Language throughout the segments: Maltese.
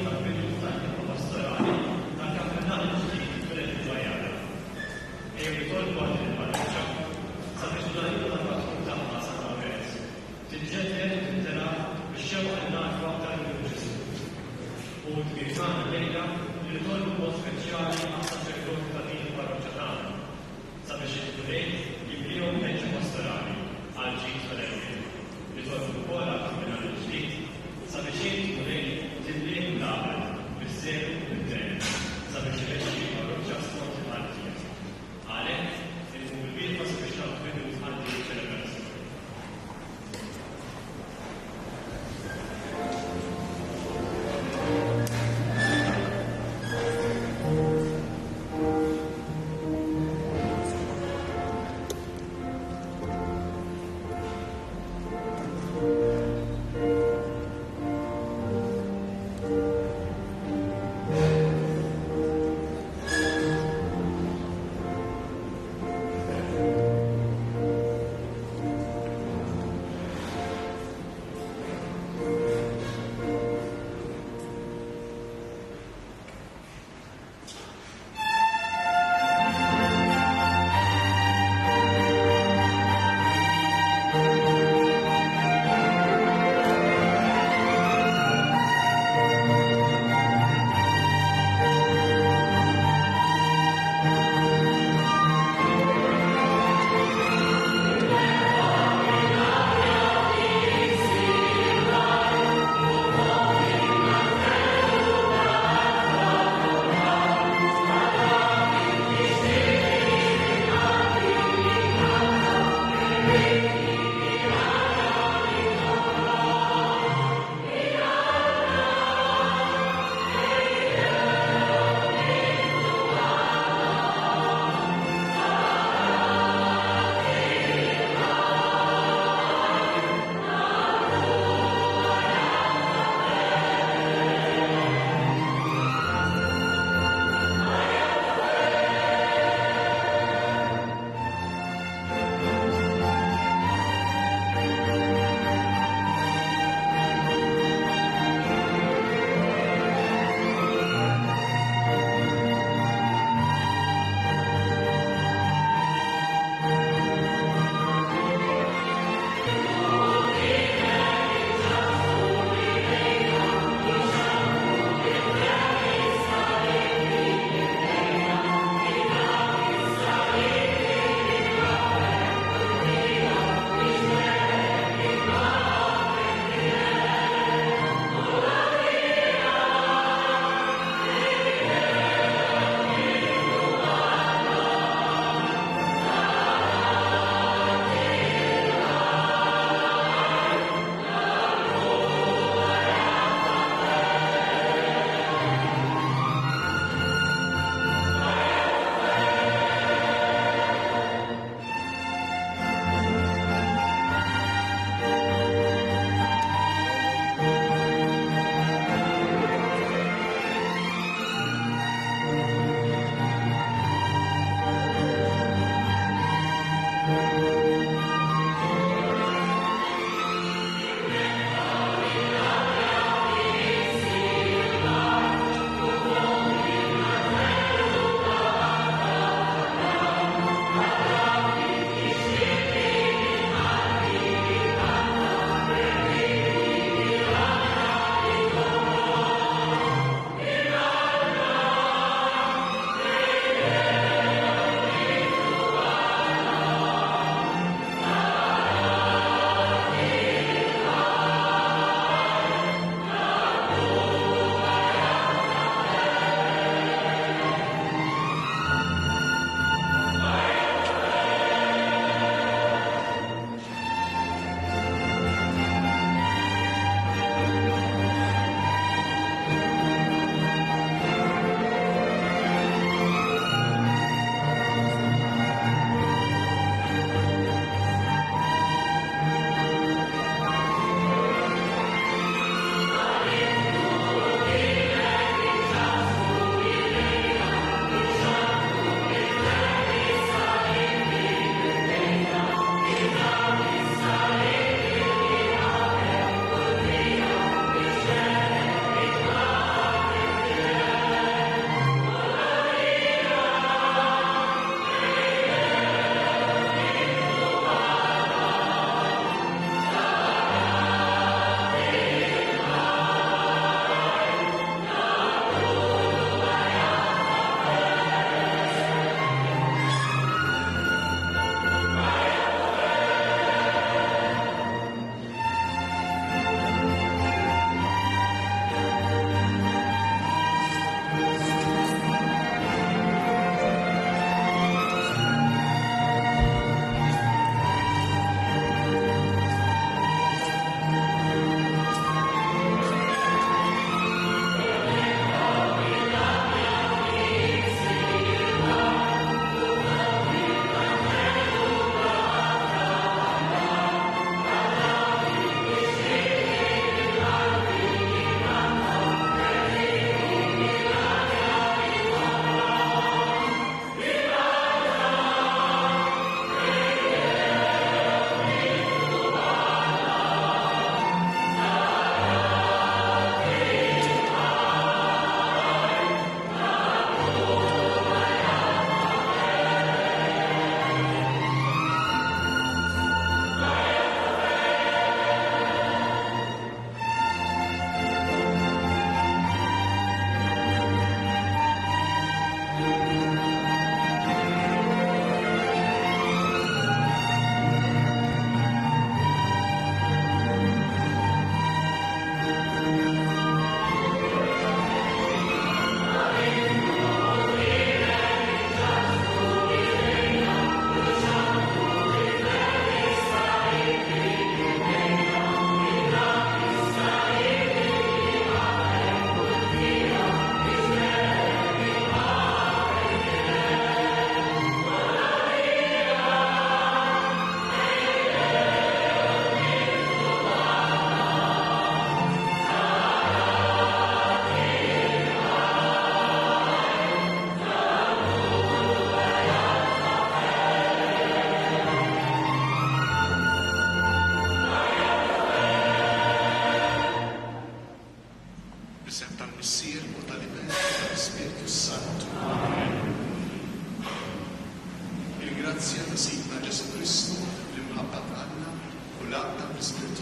tal-bidu tal-ħidma pastorali tal-kampjonat ġdid fil-Ġwajjara. Jitolbu għal il-parroċċa sabiex il-għalita tal-patrun tagħha sa Mawrez tinġeddet u tintelab bix-xewqa li nagħtu aktar mill-Ġismu. U l-kbir tagħna lejla li nitolbu b'mod speċjali għas-saċerdoti ta' din il-parroċċa tagħna sabiex il-kulejn jibnihom leġġa pastorali għal ġid tal-Ewwel. Nitolbu wkoll għall-kampjonat ġdid sabiex il-kulejn tinbnieh mill-aqal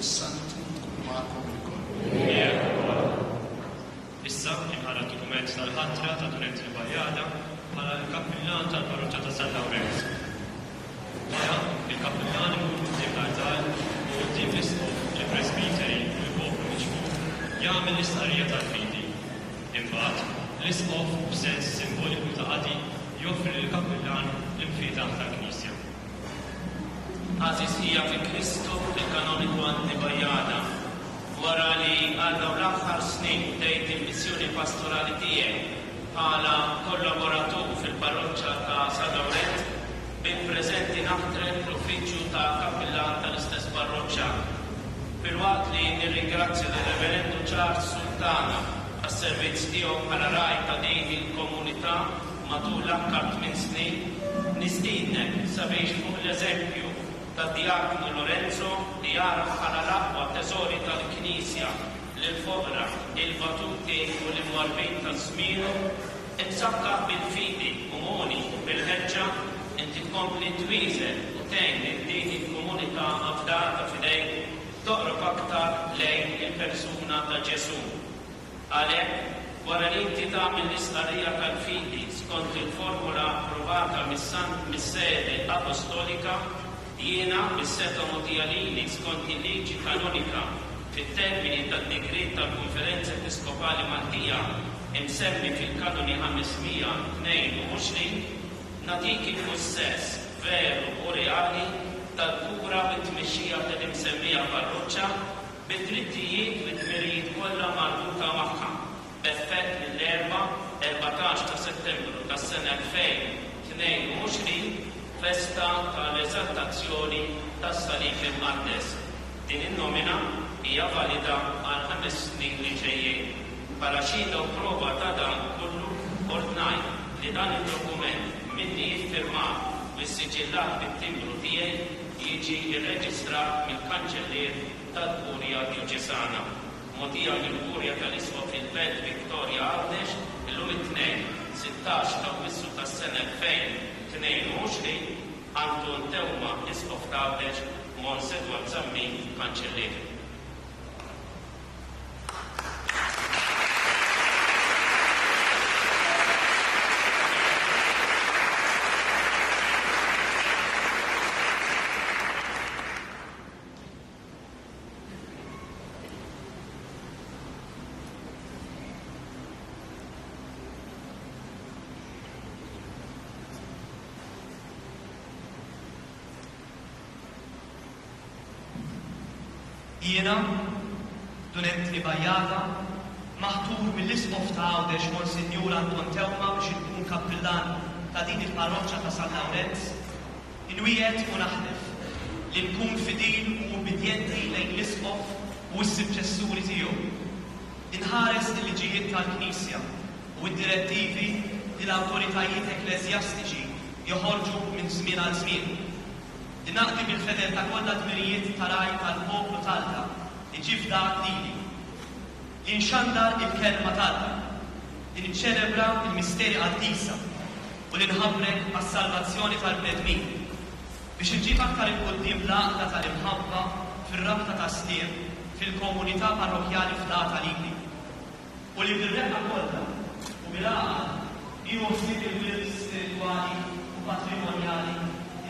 Santo ma'akom ilkoll. Issa imħala dokument tal-ħatra ta' Dunent il-Bajjada bħala l-kappillan tal-parroċċa ta' San Lawrence. Wara il-kappillan ikun quddiem l-altar u quddiem l-isqof il-presbiteri u l-poplu miġbur jagħmel l-istqarrija tal-fidi. Imbagħad l-isqof b'sens simboliku ta' qadi joffri lill-kappillan l-infietaħ tal-Knisja. Aziz hija fi Kristu il-kanoniku Anni Bajjada. Wara li għal dawn l-aħħar snin bdejt il-missjoni pastorali tiegħi bħala kollaboratur fil-parroċċa ta' San Lawrence, bin preżenti naħdem l-uffiċċju ta' kappillan tal-istess parroċċa. Fil-waqt li nirringrazzja lill-Reverendu Charles Sultana għas-servizz tiegħu bħala raj ta' din il-komunità matul l-aħħar 8 snin, nistiednek sabiex fuq l-eżempju ta' Diaknu Lorenzo li jara bħala l-aqwa teżori tal-Knisja lil-foqra, il-batuti u l-imwarbin ta' żmienu, imsakka bil-fidi komuni u bil-ħeġġa inti tkompli twieżel u tgħin lil din il-komunità afdata f'idejk toqrob aktar lejn il-persuna ta' Ġesu. Għalhekk, wara li inti tagħmel l-istqarrija tal-fidi skont il-formula approvata mis-sede apostolika, jiena bis-seta mogħtija lili skont il-liġi kanonika fit-termini tad-dekret tal-Konferenza Episkopali Maltija imsemmi fil-kanoni 522 nagħtik il-possess veru u reali tal-kura bit-tmexxija tal-imsemmija parroċċa bid-drittijiet u d-dmirijiet kollha marbuta magħha b'effett mill-14 ta' Settembru tas-sena 2022 festa tal-eżaltazzjoni tas-Salib il-Maqdes. Din in-nomina hija valida għal 5 snin li ġejjin. Bħala xhieda u prova ta' dan kollu ordnajt li dan id-dokument minni jiffirmat u s-siġillat bit-timbru tiegħi jiġi irreġistrat mill-Kanċellier tal-Kurja Djoċesana. Mogħtija mill-Kurja tal-Isqof il-Belt Victoria Għawdex illum it-tnejn 16 ta' Awwissu tas-sena 2022 Anton Tewma Isqof ta' Għawdex Monsedwar Zammin Kanċellier. Jiena, Dunent Bajjada, maħtur mill-Isqof ta' Għawdex Monsinjur Anton Tewma biex ikun kappillan ta' din il-parroċċa ta' San Lawrence, inwiegħed u naħlef li nkun fidil u ubidjenti lejn l-Isqof u s-suċċessuri tiegħu. Inħares il-liġijiet tal-Knisja u d-direttivi li l-awtoritajiet ekklesjastiċi joħorġu minn żmien għal żmien. Naqdi bil-fedeltà kollha dmirijiet taraj tal-poplu Talta li ġifda lili. Inxandar il-kelma Talta, li niċċelebra il-misteri qaddisa u li nħabbrek għas-salvazzjoni tal-bnedmin biex inġib aktar il-qudiem l-għaqda tal-imħabba fir-rabta ta' stiem fil-komunità parrokjali f'Data lili. U li bil-reqqa kollha u bil-għaqda jħossib il-wirt spirituali u patrimonjali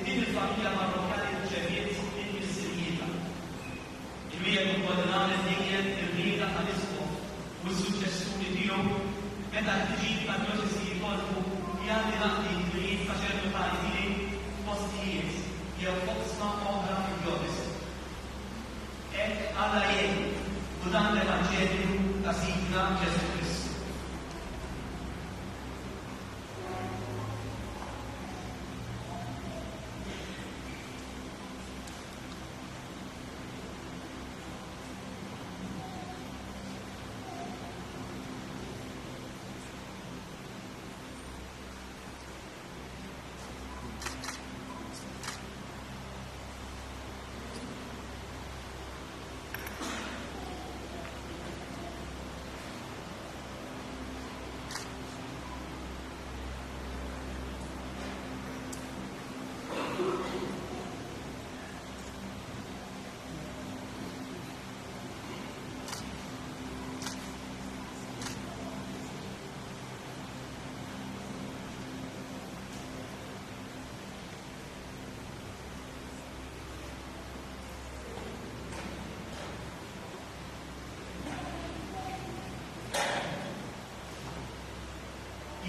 din il-familja parrokjali rċeviet il-missirijieta. Il-wiegħed koordinali dejjem ir-rieda tal-Isqof u s-suċċessuri tiegħu meta l-ħtiġijiet tad-dijoċesi jkollhom jagħti naqdi d-dmirijiet saċerdotali tiegħi f'postijiet jew foqsma oħra fid-dijoċesi. Hekk Alla jgħin u dan l-Evanġelju ta' Sidna Ġesu Kristu.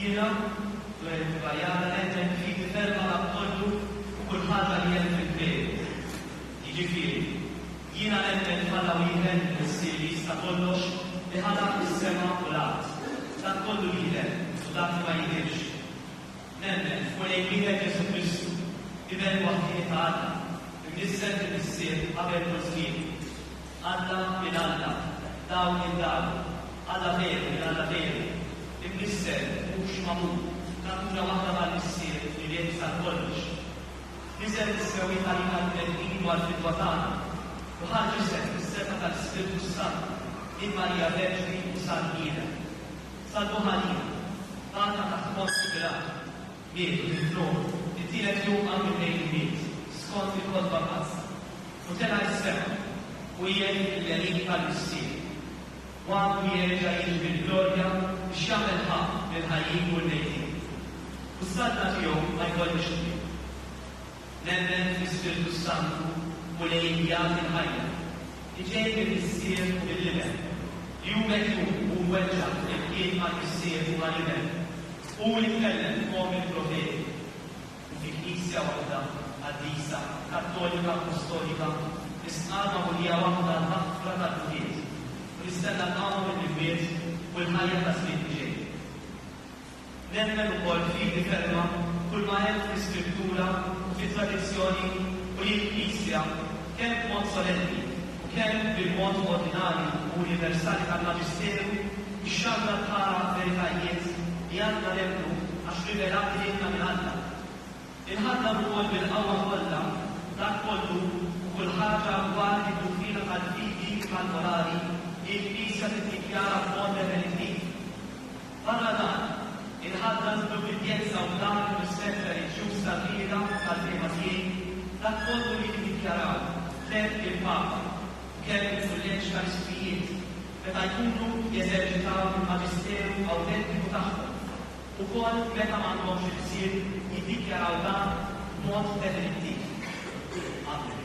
Jiena, dwar il-bajjara nemmen fi ferma la kollu u kull ħaġa li hemm fil-bejt. Jiġifieri, jiena nemmen bħala wieħed missier li jista' kollox li ħalaq is-sema u l-art. Dak kollu li hemm u dak li ma jidhirx. Nemmen fuq lejn wieħed Ġesu Kristu, ibel waħdiet ta' Alla, imnisser missier qabel kull żmien. Alla minn Alla, dawn minn dawn, Alla veru minn Alla veru, imnisser mhux magħmul, natura waħda mal-missier li jgħid sa' kollox. Niżel issewi ħalina l-bnedmin u għal-fidwa tagħna, u ħarġisek fis-seta tal-Ispiritu Sant in Marija Verġni u Sal-Mira. Sal-Buħalina, tagħna taħt Pont Pilat, mietu fil-flor, it-tielet jum għamil lejn il-miet, skont il-kodba mazza. U tela jissema, u jgħid il-lenin tal-missier. Għandu jerġa' jiġi bil-glorja biex jagħmel ħaq lil-ħajjin u l-mejtin. U s-sadna tiegħu ma jkollix kbir. Nemmen fl-Ispiritu Santu u lejn jagħti l-ħajja. Iġej bil-missier u bil-liben. Jum u weġġa' il-kien mal-missier u mal-liben. U jitkellem fuq il-profeti. U fi Knisja waħda qaddisa, kattolika, apostolika, isqama u hija waħda l-ħafra tal-Budiet. U nistenna tagħhom il-biet u l-ħajja ta' żmien ġej. Nemmen ukoll fi ferma kull ma hemm fl-Iskrittura u fit-tradizzjoni u li l-Knisja kemm b'mod solenni u kemm bil-mod ordinari u universali tal-Maġisteru ix-xandra tħara veritajiet li għandna nemmnu għax rivelati lilna minn Alla. Inħadna wkoll bil-qawwa kollha dak kollu u kull ħaġa dwar id-dufina tal-fidi tal-morali li l-Knisja tiddikjara b'mod definittiv. Barra dan, inħadna bl-ubbidienza u dan ir-rispett reliġjuż tal-rieda tal-fehma tiegħi dak kollu li tiddikjaraw kemm il-Papa kemm il-kulleġġ tal-ispirijiet meta jkunu jeżerċitaw il-Maġisteru awtentiku tagħhom. Ukoll meta m'għandhomx il-ħsieb jiddikjaraw dan b'mod definittiv. Amen.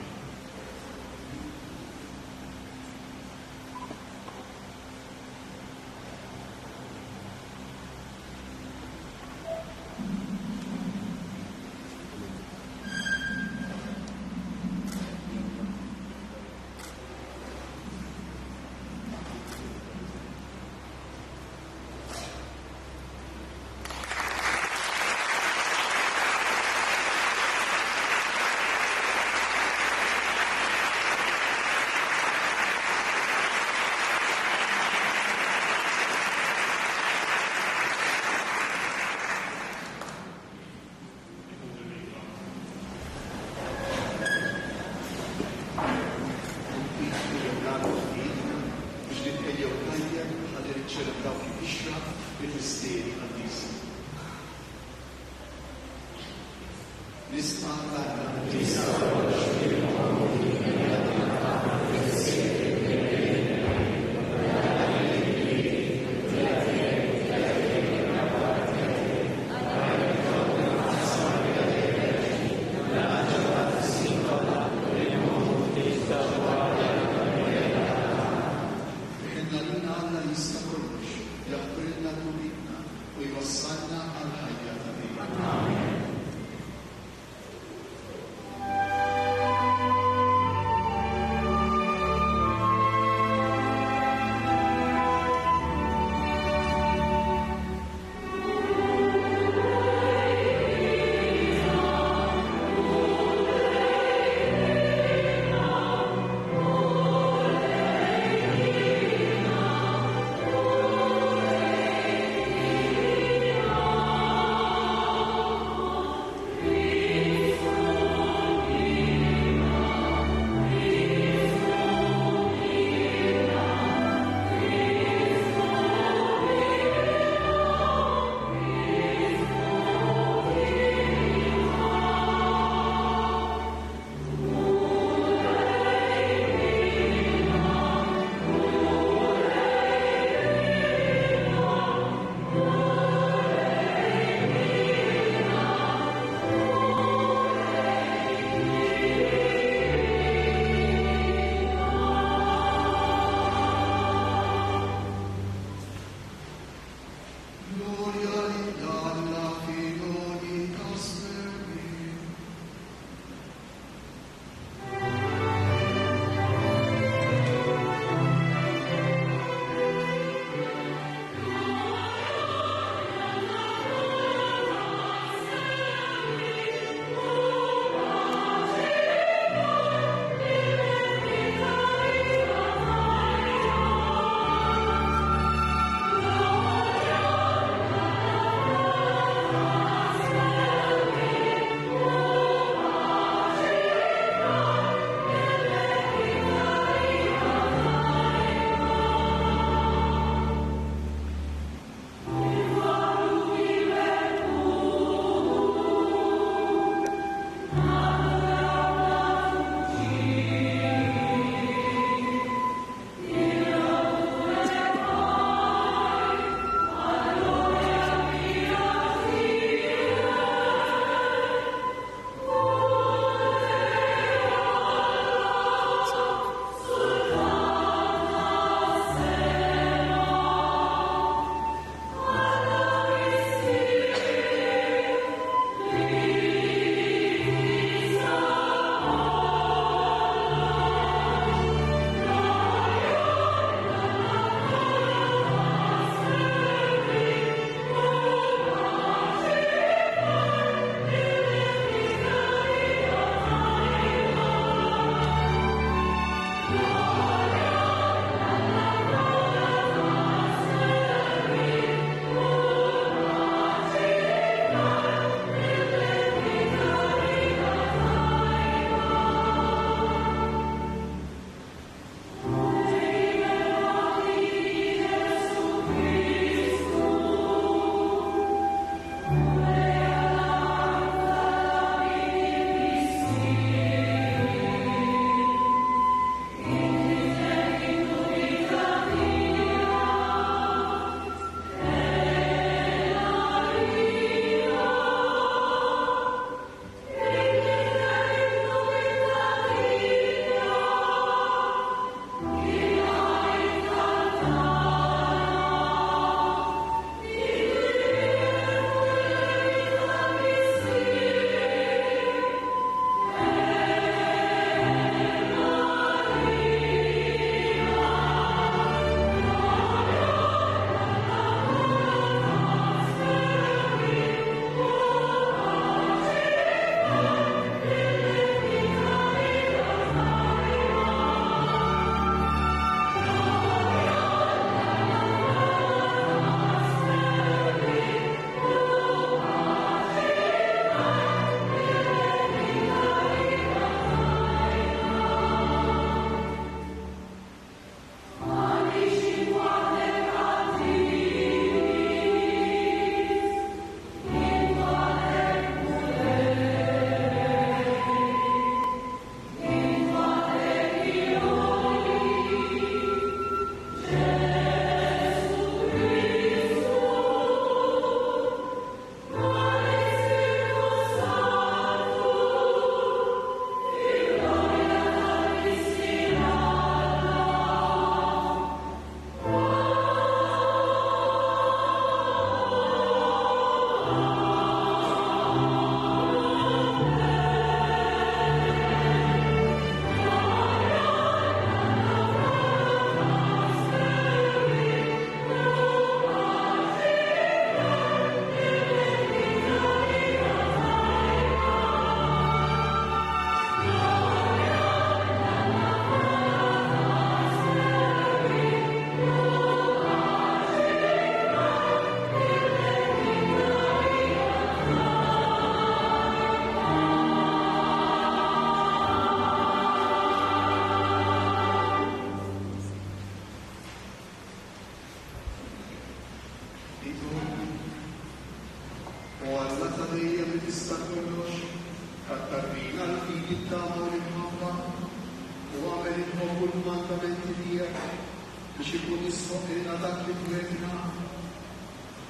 biex ikun jisħoqilna dak li twedna.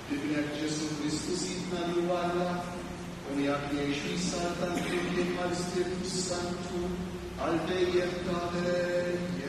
Bibnek Ġesu Kristu sidna li walla u li għak jgħix jisar tal-klimkien mal-Spiritu Santu għal dejjem ta' dejjem.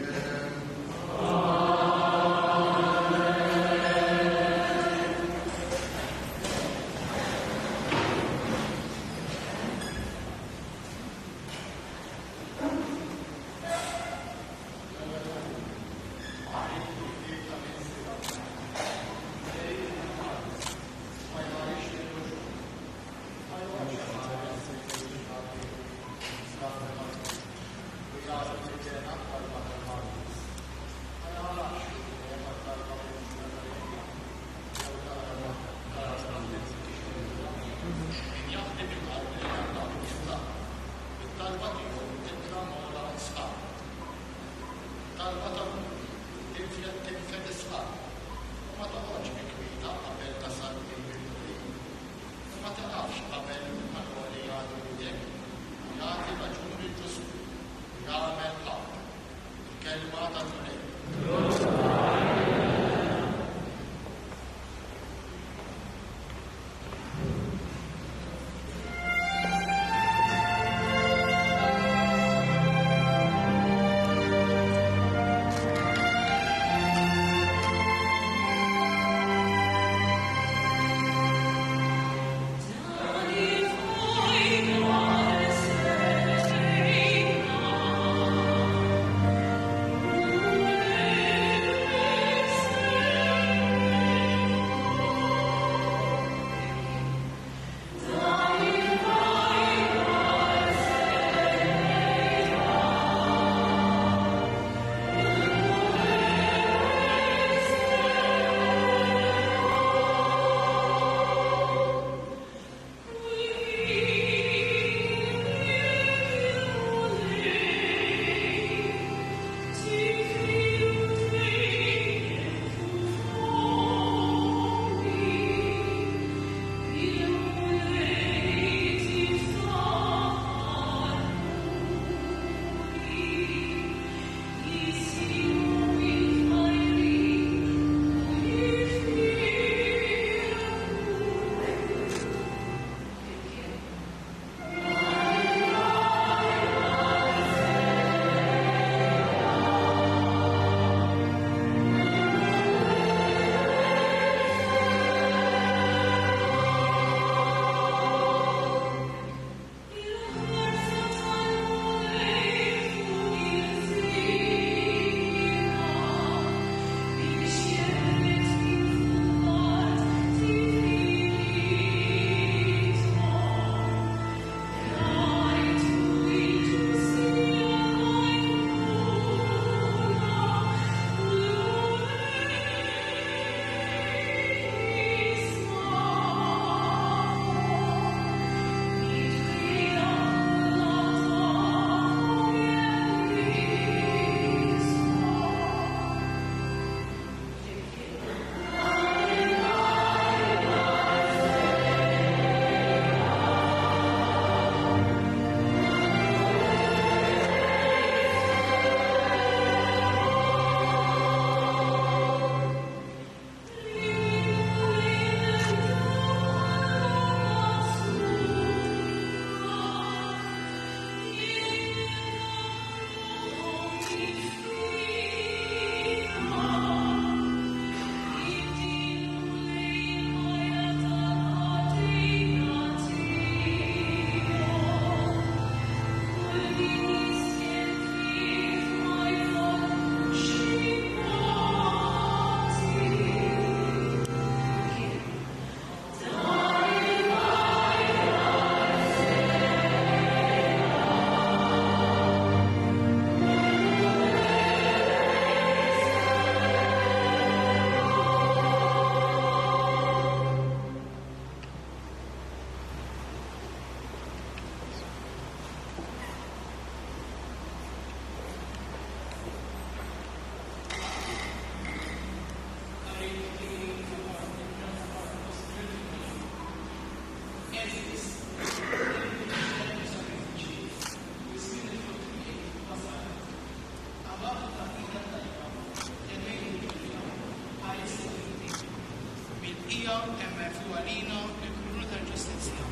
hemm merfuq għalina il-krunu tal-ġustizzja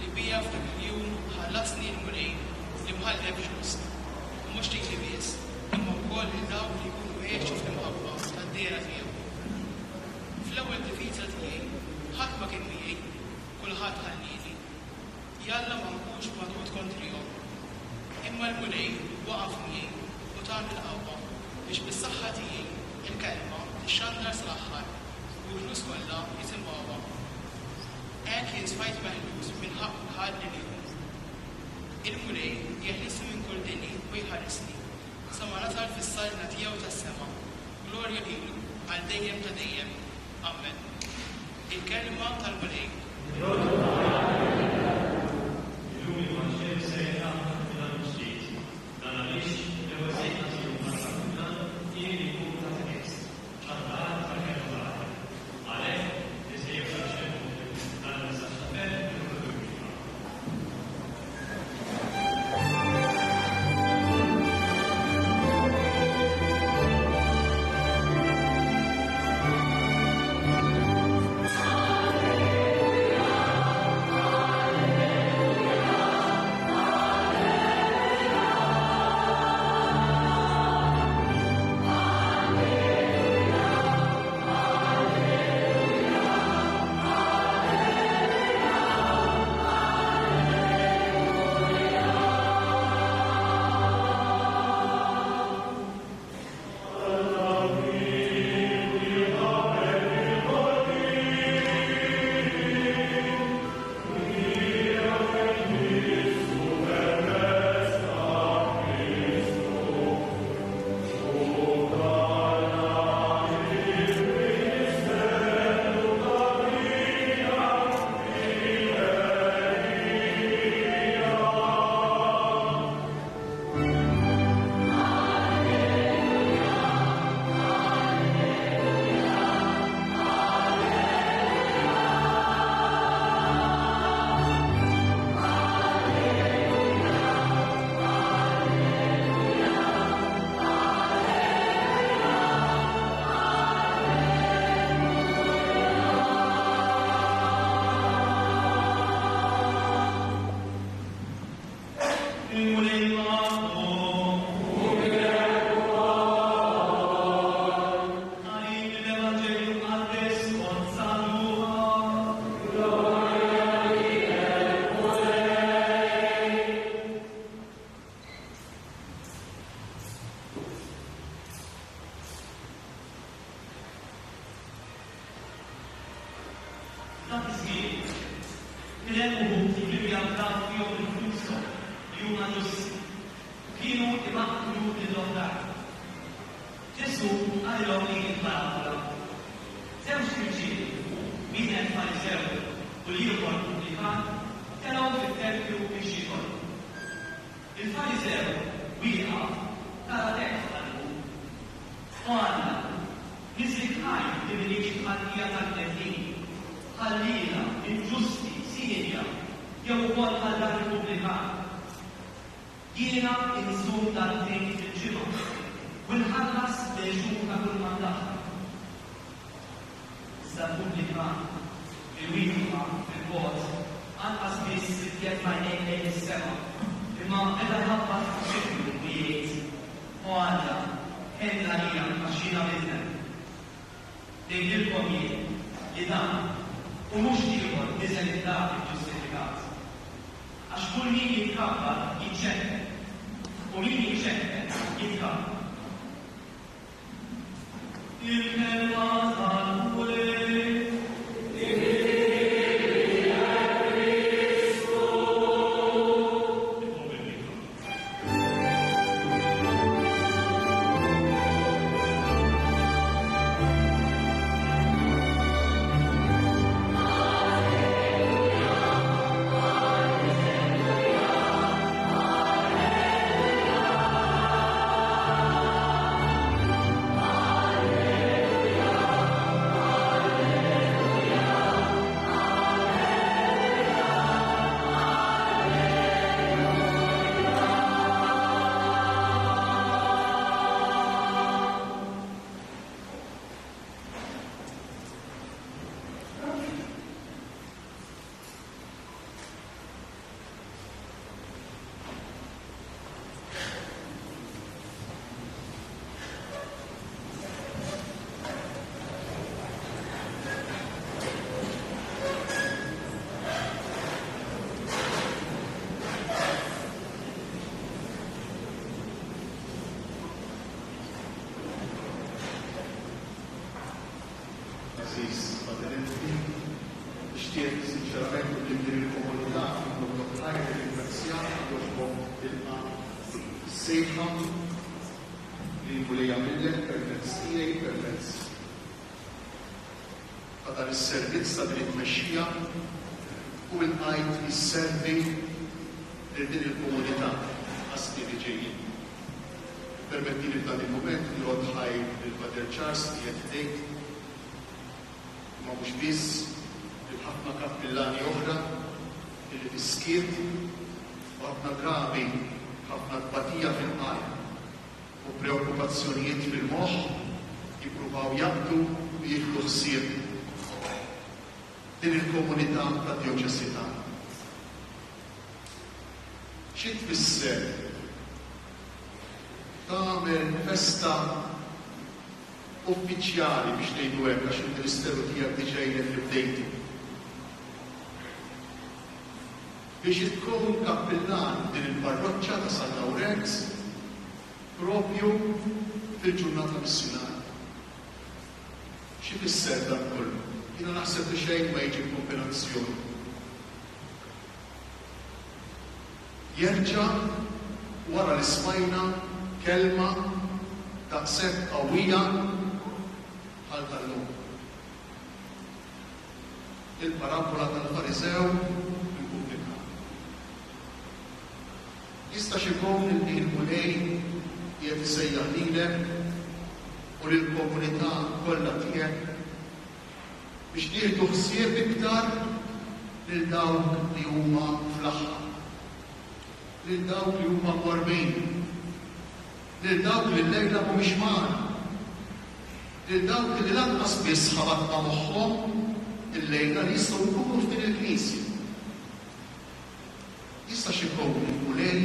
li bija f'dak il-jum ħallasni l-mulej li mħallef ġust. U mhux dik li biss, imma wkoll li dawk li jkunu għexu fl-imħabba tad-dera tiegħu. Fl-ewwel difiża tiegħi ħadd ma kien miegħi, kulħadd ħallili. Jalla ma nkunx magħtut kontrihom. Imma l-mulej waqaf miegħi u tagħmel qawwa biex bis-saħħa tiegħi il-kelma tixxandar sal-aħħar u l-flus kollha jisimgħuha. Hekk jien sfajt meħlus minn ħadd ħalli lihom. Il-mulej jeħlisni minn kull dinji u jħaresni sa ma nasal fis-salna tiegħu tas-sema. Glorja lilu għal dejjem ta' dejjem. Amen. Il-kelma tal-mulej. Illum il-Vanġel sejna fil-ġdid. Dan għaliex l-ewwel sejna tiegħu mal-Sakuna jien li jkun ta' tekst. ċantar tal-kelma. Għalhekk isejjer xaxxen dan il-messaġġ ta' fed il-produttiva. Dak iż-żmien kien hemm uħud li jabdaw fihom infushom li huma ġusti u kienu imaqtlu lill-oħrajn. Ġesu għalihom din il-parabola. Żewġ irġiel, wieħed Fariżew u l-ieħor Pubblikan, telgħu fit-tempju biex jidħlu. Il-Fariżew wieqaf tara tekst qalbu. U għandna niżikħaj li m'iniex ħaddija tal-qeddin. Ħallina, inġusti, Sirja, jew ukoll ħallar Repubblikan. Jiena insum dal-tejn fil-ġimgħa u nħallas leġun ta' kull mandat. Issa Repubblikan il-wieħa fil-bot anqas biss titjeb m'għajnejn lejn is-sema, imma meta jħabbat xeklu u jgħid u għandha ħedna hija għax-xina minnha. Ngħidilkom jien li dan u mhux ieħor niżel id-dak il-ġustifikat. Għax kull min jitkabbar jiċċekkek u min jiċċekkek jitkabbar. Il-kelma tal-mulej Aziz Paderenti, nixtieq sinċerament li din il-komunità nkunu ħajja ringrazzjata għal ilqa sejħa li jkun jagħmilek permezz tiegħi permezz ta' dan is-servizz ta' din it-tmexxija u lqajt isservi lil din il-komunità għas-snin li ġejjin. Permettili f'dan il-moment li ħaj il-Pader Charles li qed tgħid ma mhux biss il-ħafna kappillani oħra li tiskiet u ħafna drabi ħafna tbatija fil-qalb u preokkupazzjonijiet fil-moħħ jippruvaw jaqbdu u jieħdu ħsieb din il-komunità tad-Djoċesi tagħna. Xi tfisser tagħmel festa uffiċjali biex ngħidu hekk għax il-Ministeru tiegħek diġà jgħid li bdejtu. Biex tkun kappillan din il-parroċċja ta' San Lawrenz propju fil-ġurnata missjonarja. Xi fisser dan kollu? Jiena naħseb li xejn ma jiġi kombinazzjoni. Jerġa' wara li smajna kelma daqshekk qawwija bħal tal-lum. Il-parabola tal-Fariżew il-pubblika. Jista' ikun li l-mulej qiegħed isejjaħ lilek u lill-komunità kollha tiegħek biex nieħdu ħsieb iktar lil dawk li huma fl-aħħar, lil dawk li huma mwarmin, lil dawk li l-lejla mhumiex magħna, lil dawk li lanqas biss ħabatna moħħhom il-lejla li jistgħu jkunu f'din il-Knisja. Jista' xi jkun il-mulej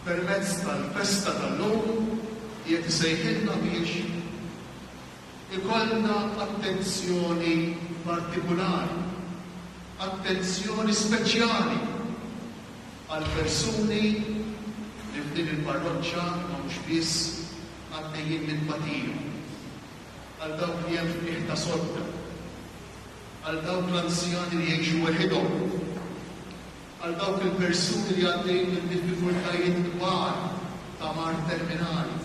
permezz tal-festa tal-lum qiegħed isejħilna biex ikollna attenzjoni partikolari, attenzjoni speċjali għal persuni li f'din il-parroċċja ma mhux biss għaddejjin minn batija, għal dawk li hemm fih ta' sodda, għal dawk l-anzjani li jgħixu weħidhom, għal dawk il-persuni li għaddejjin minn diffikultajiet kbar ta' mar terminali,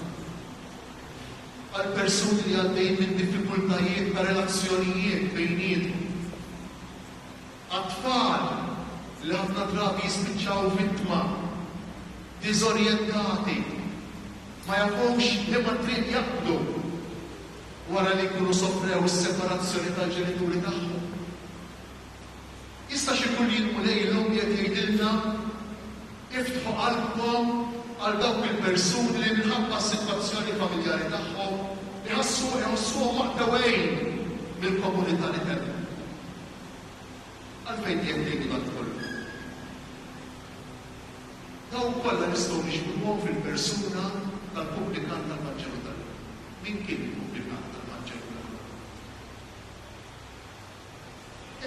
għal persuni li għaddejjin minn diffikultajiet ta' relazzjonijiet bejniethom, għat-tfal li ħafna drabi jispiċċaw vittma, diżorjentati, ma jafux li ma triq jaqbdu wara li jkunu sofrew is-separazzjoni tal-ġenituri tagħhom. Jista' xi kull lejlhom qed jgħidilna iftħu qalbhom għal dawk il-persuni li minħabba s-sitwazzjoni familjari tagħhom iħossuhom maqtewwejn mill-komunità li temmem. Għalfejn jgħid jgħidu dan kollu. Dawn kollha nistgħu nixbduhom fil-persuna tal-pubblikant tal-Vanġelu tal-lum. Min kien il-pubblikant tal-Vanġelu tal-lum?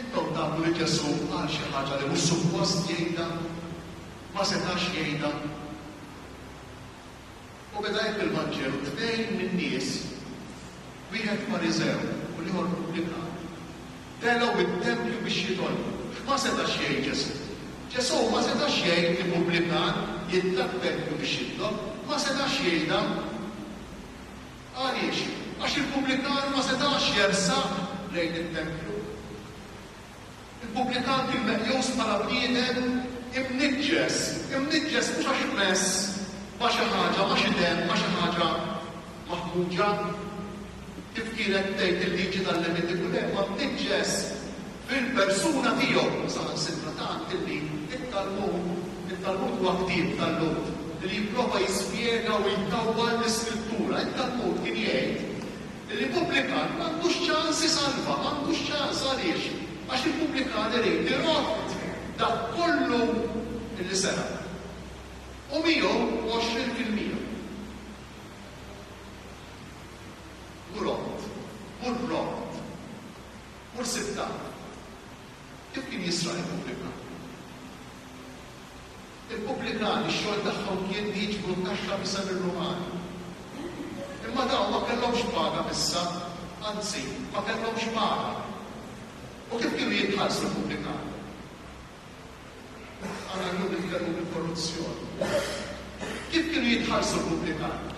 Intom tafu li Ġesu qal xi ħaġa li mhux suppost jgħidha, ma setax jgħidha. U beda jgħid il-Vanġelu tnejn min-nies, wieħed Fariżew u ieħor pubblikant, telgħu it-tempju biex jidollu. Ma setax jgħid Ġesu. Ġesu ma setax jgħid li pubblikan jitlaq tempju biex jiddoll, ma setax jgħidha. Għaliex? Għax il-pubblikan ma setax jersaq lejn it-tempju. Il-pubblikan kien meqjus bħala bniedem imniġġes mhux għax mess ma xi ħaġa, ma xi dem, ma xi ħaġa maħmuġa. Kif kienet tgħid il-liġi tal-Levitiku ma mniġġes fil-persuna tiegħu saħansitra tant illi it-Talmud huwa ktieb tal-Lud li jipprova jispjega u jtawwal l-Iskrittura. It-Talmud kien jgħid li pubblikan m'għandux ċans isalva, m'għandux ċans għaliex għax il-pubblikan irid irott dak kollu li sera. U miegħu 20%. Mur-rott. Mur-sitta. Kif kien jisra' il-pubblikan? Il-pubblikan ix-xogħol tagħhom kien li jiġbru t-taxxa bisem ir-Rumani. Imma dawn ma kellhomx paga issa anzi, ma kellhomx paga. U kif kienu jitħallsu l-Repubblikani? Għana llum nitkellmu bil-korruzzjoni. Kif kienu jitħallsu l-Repubblikani?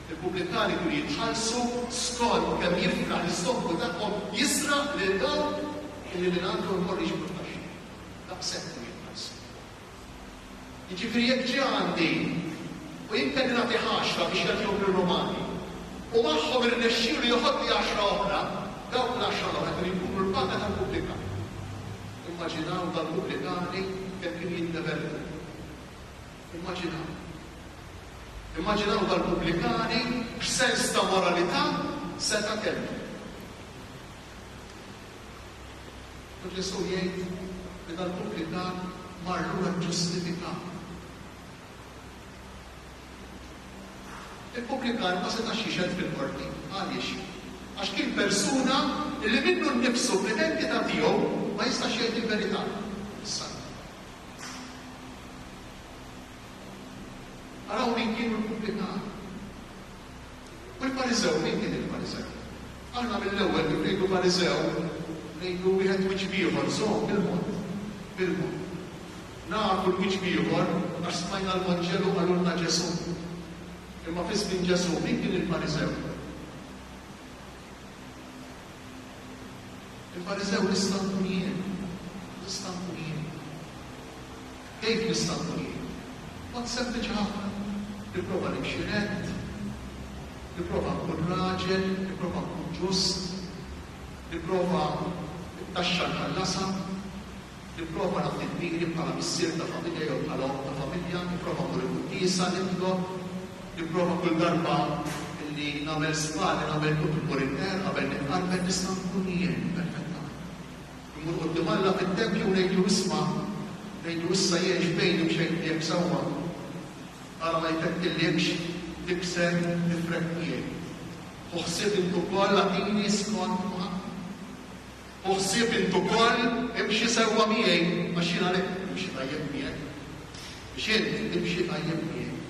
Il-Repubblikani kienu jitħallsu skont kemm jifraħ l-istokku tagħhom jisraq lil dawn illi minn għandhom imorru jiġbru taxxi. Daqshekk kienu jitħallsu. Jiġifieri jekk ġie għandi u impegnati 10 biex jagħtihom lir-Romani u magħhom irnexxielu joħodli 10 oħra, dawk l-10 oħra kienu jkunu l-paga tal-Repubblikani. Immaġinaw dal-Repubblikani kemm kienu jindevelpu. Immaġinaw dal-Repubblikani b'sens ta' moralità seta' kellu. Ġesu jgħid li dal-Repubblikan marru ġustifikat. Il-Repubblikan ma setax jixed fil-qorti. Għaliex? Għax kien persuna li minnu nnifsu bl-identità tiegħu ma jistax jgħid il-verità. Araw min kienu l-Repubblikan. U l-Fariżew, min kien il-Fariżew? Aħna mill-ewwel kif ngħidu Fariżew, ngħidu wieħed wiċċ ieħor, żomm bil-mod. Nafu l-wiċċ ieħor għax smajna l-Vanġelu qalulna Ġesu. Imma fi żmien Ġesu min kien il-Fariżew? Il-Fariżew l-istantunijien. Kejf l-istantunijien? Mod sempliċi ħafna. Nipprova nimxi rett, nipprova nkun raġel, nipprova nkun ġust, nipprova taxxa nħallasha, nipprova nagħti d-diri bħala missier ta' familja jew bħala om ta' familja, nipprova nkun il-kutiesa nitlob, nipprova kull darba illi nagħmel sbali nagħmel kutubur inter qabel nitqarbel nista' nkun jien perfetta. Nkun quddiem Alla fit-tempju ngħidu isma' ngħidu issa jien x'bejn u xejn tiegħek sewwa. Ara ma jfekkilekx tikser nifrek miegħek. U ħsieb intu wkoll għatini skont ma' u ħsieb intu wkoll imxi sewwa miegħi għax jien għalhekk imxi tajjeb miegħek. Biex int imxi tajjeb miegħek.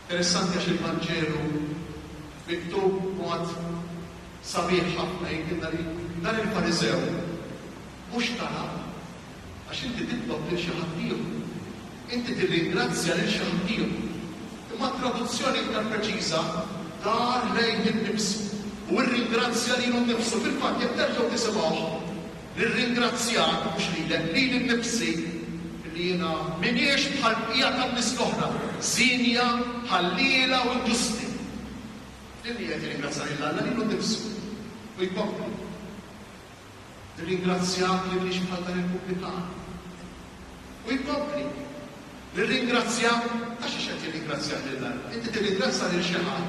Interessanti għax il-Vanġelu miktub mod sabiħ ħafna jgħidilna li dan il-Fariżew mhux talab għax inti titlob lil xi ħadd ieħor. Inti tirringrazzja lil xi ħadd ieħor. Imma traduzzjoni iktar preċiża dar lejn innifsu u rringrazzja lilu nnifsu. Fil-fatt jekk terġgħu tisimgħu nirringrazzjak mhux lilek lili nnifsi li jiena minniex bħal bqija tan-nies l-oħra, żinja, ħalliela u ġusti. Din hija tirringrazzja lil Alla lilu nnifsu u jkompli. Nirringrazzjak li minniex bħal dan il-Repubblikan. U jkompli. Nirringrazzjak, għax qed tirringrazzjak lilha. Inti tirringrazzja lil xi ħadd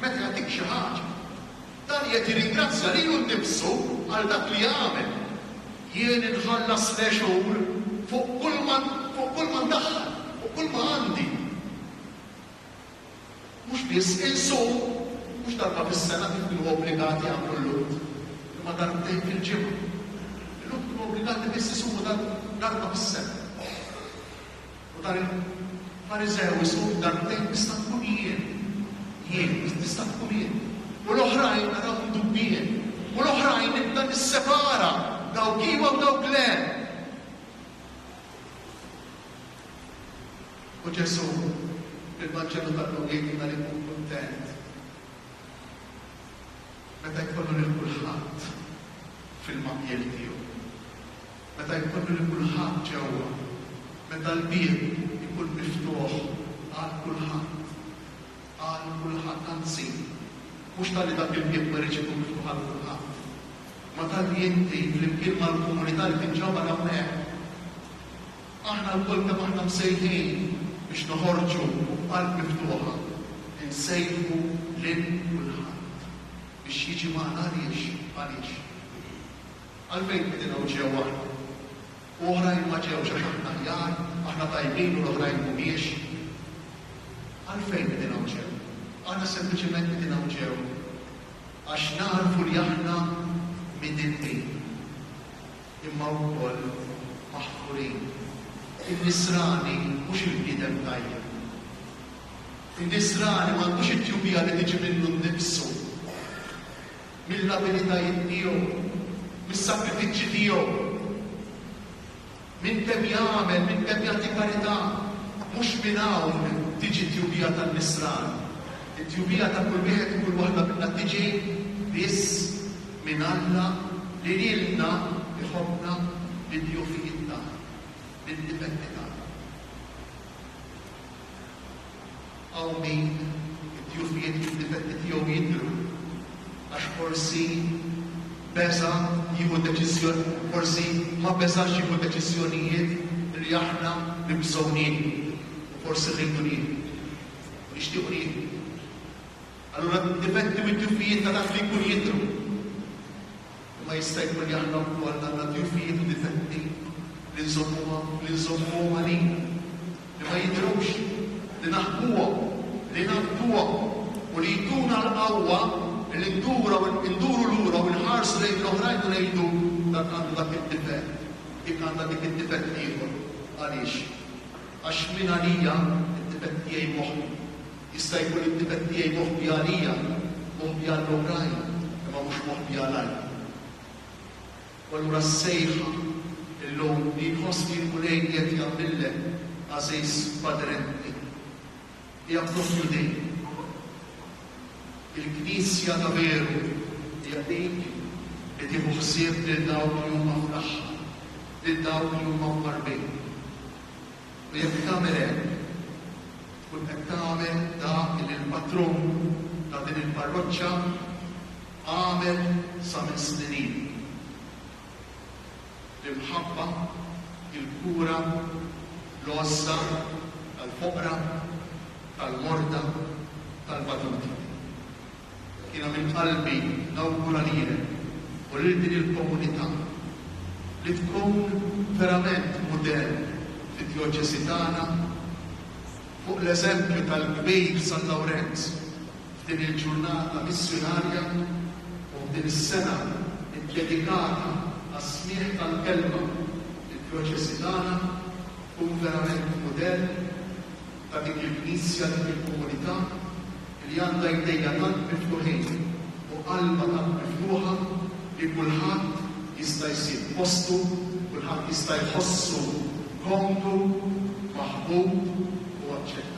meta jagħtik xi ħaġa. Dan qed tirringrazzja lilu nnifsu għal dak li għamel. Jien inħallas xhur fuq kull ma ndaħħal, fuq kull ma għandi. Mhux biss insum, mhux darba fis-sena kif kienu obbligati għamlu l-lut, imma darbtejn fil-ġimgħa. L-lut kienu obbligati biss isumu darba fis-sena. U dan il-Fariżew isumu darbtejn nista' nkun jien nista' nkun jien. U l-oħrajn narawhom dubbien. U l-oħrajn nibda nissepara dawk iva u dawk le. U Ġesu il-Vanġelu tal-lum jgħidilna li nkun kuntent meta jkollu lil kulħadd fil-maqjel tiegħu. Meta jkollu lil kulħadd ġewwa. Meta l-bieb ikun miftuħ għal kulħadd. Anzi, mhux tal-li dak il-bieb ma rridx ikun miftuħ għal kulħadd. Ma tal-li inti flimkien mal-komunità li tinġabar hawnhekk. Aħna l-kol kemm aħna msejħin biex noħorġu b'qalb miftuħa, insejħu lil kulħadd biex jiġi magħna għaliex. Għalfejn qegħdin hawn ġew aħna. U oħrajn ma ġewx għax aħna ħjar, aħna tajbin u l-oħrajn mhumiex. Għalfejn qegħdin hawn ġew. Aħna sempliċement qegħdin hawn ġew għax narfu li aħna midintin imma wkoll maħfurin. Il-nisrani mhux il-bniedem tajjeb. Il-nisrani m'għandux it-tjubija li tiġi minnu nnifsu mill-abilitajiet tiegħu, mis-sakrifiċċji tiegħu. Min kemm jagħmel, min kemm jagħti karità, mhux minn hawn tiġi t-tjubija tan-nisran. It-tjubija ta' kull wieħed u kull waħda minnha tiġi biss minn Alla li lilna iħobbna bid-djufijiet tagħna, bid-difetti tagħna. Hawn min id-djufijiet bid-difetti tiegħu jidhru għax forsi beża jieħu deċiżjoni, forsi ma beżax jieħu deċiżjonijiet li aħna nibżgħu nieħdu, forsi rridu nieħdu, nixtiequ nieħdu. Allura d-difetti u d-djufijiet ta' dak li jkun jidhru. Ma jista' jkun li aħna wkoll għandna djufijiet u difetti li nżommuhom għalina, li ma jidhrux, li naħbuhom, li nagħtuhom u li jtuna l-qawwa li nduru lura u nħarsu lejn l-oħrajn u ngħidu dak għandu dak id-difett, dik għandha dik id-difett ieħor. Għaliex? Għax minn għalija id-difett tiegħi moħħi. Jista' jkun id-difett tiegħi moħħi għalija, moħħi għall-oħrajn, imma mhux moħħi għalajja. U allura s-sejħa illum li jħoss li jkun qed jagħmillek għażejs padrenti. Hija proprju din. Il-Knisja ta' veru hija dik li tieħu ħsieb lil dawk li huma fl-aħħar, lil dawk li huma mqarbin. U jekk tagħmel hekk, tkun qed tagħmel dak li l-patrun ta' din il-parroċċja għamel sa minn snin. L-imħabba, il-kura, l-ossa, tal-foqra, tal-morda, tal-batuti. Kiena minn qalbi nawgura lilek u lil din il-komunità li tkun verament mudell fid-djoċesi tagħna fuq l-eżempju tal-kbir San Lawrenz f'din il-ġurnata missjonarja u f'din is-sena iddedikata għas-smieħ tal-kelma fid-djoċesi tagħna tkun verament mudell ta' dik il-Knisja, dik il-komunità li għandha jdejja tant miftuħin u qalba tant miftuħa li kulħadd jista' jsir postu, kulħadd jista' jħossu komdu, maħbub u aċċettat.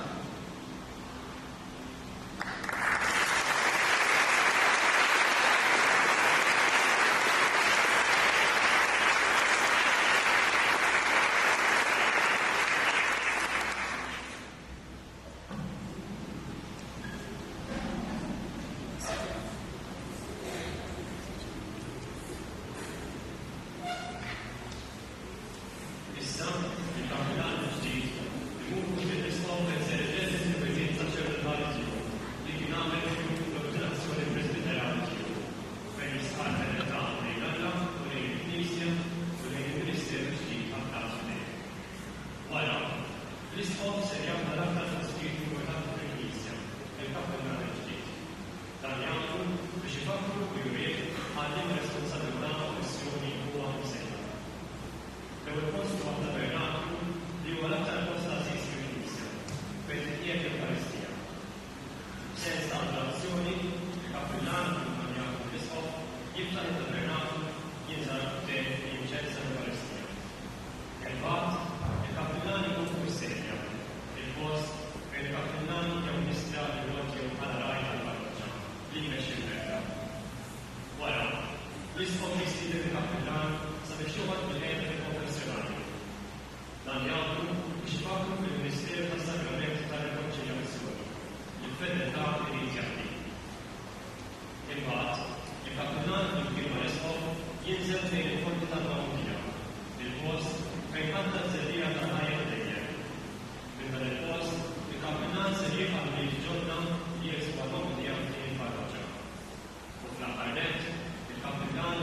Il-kappillan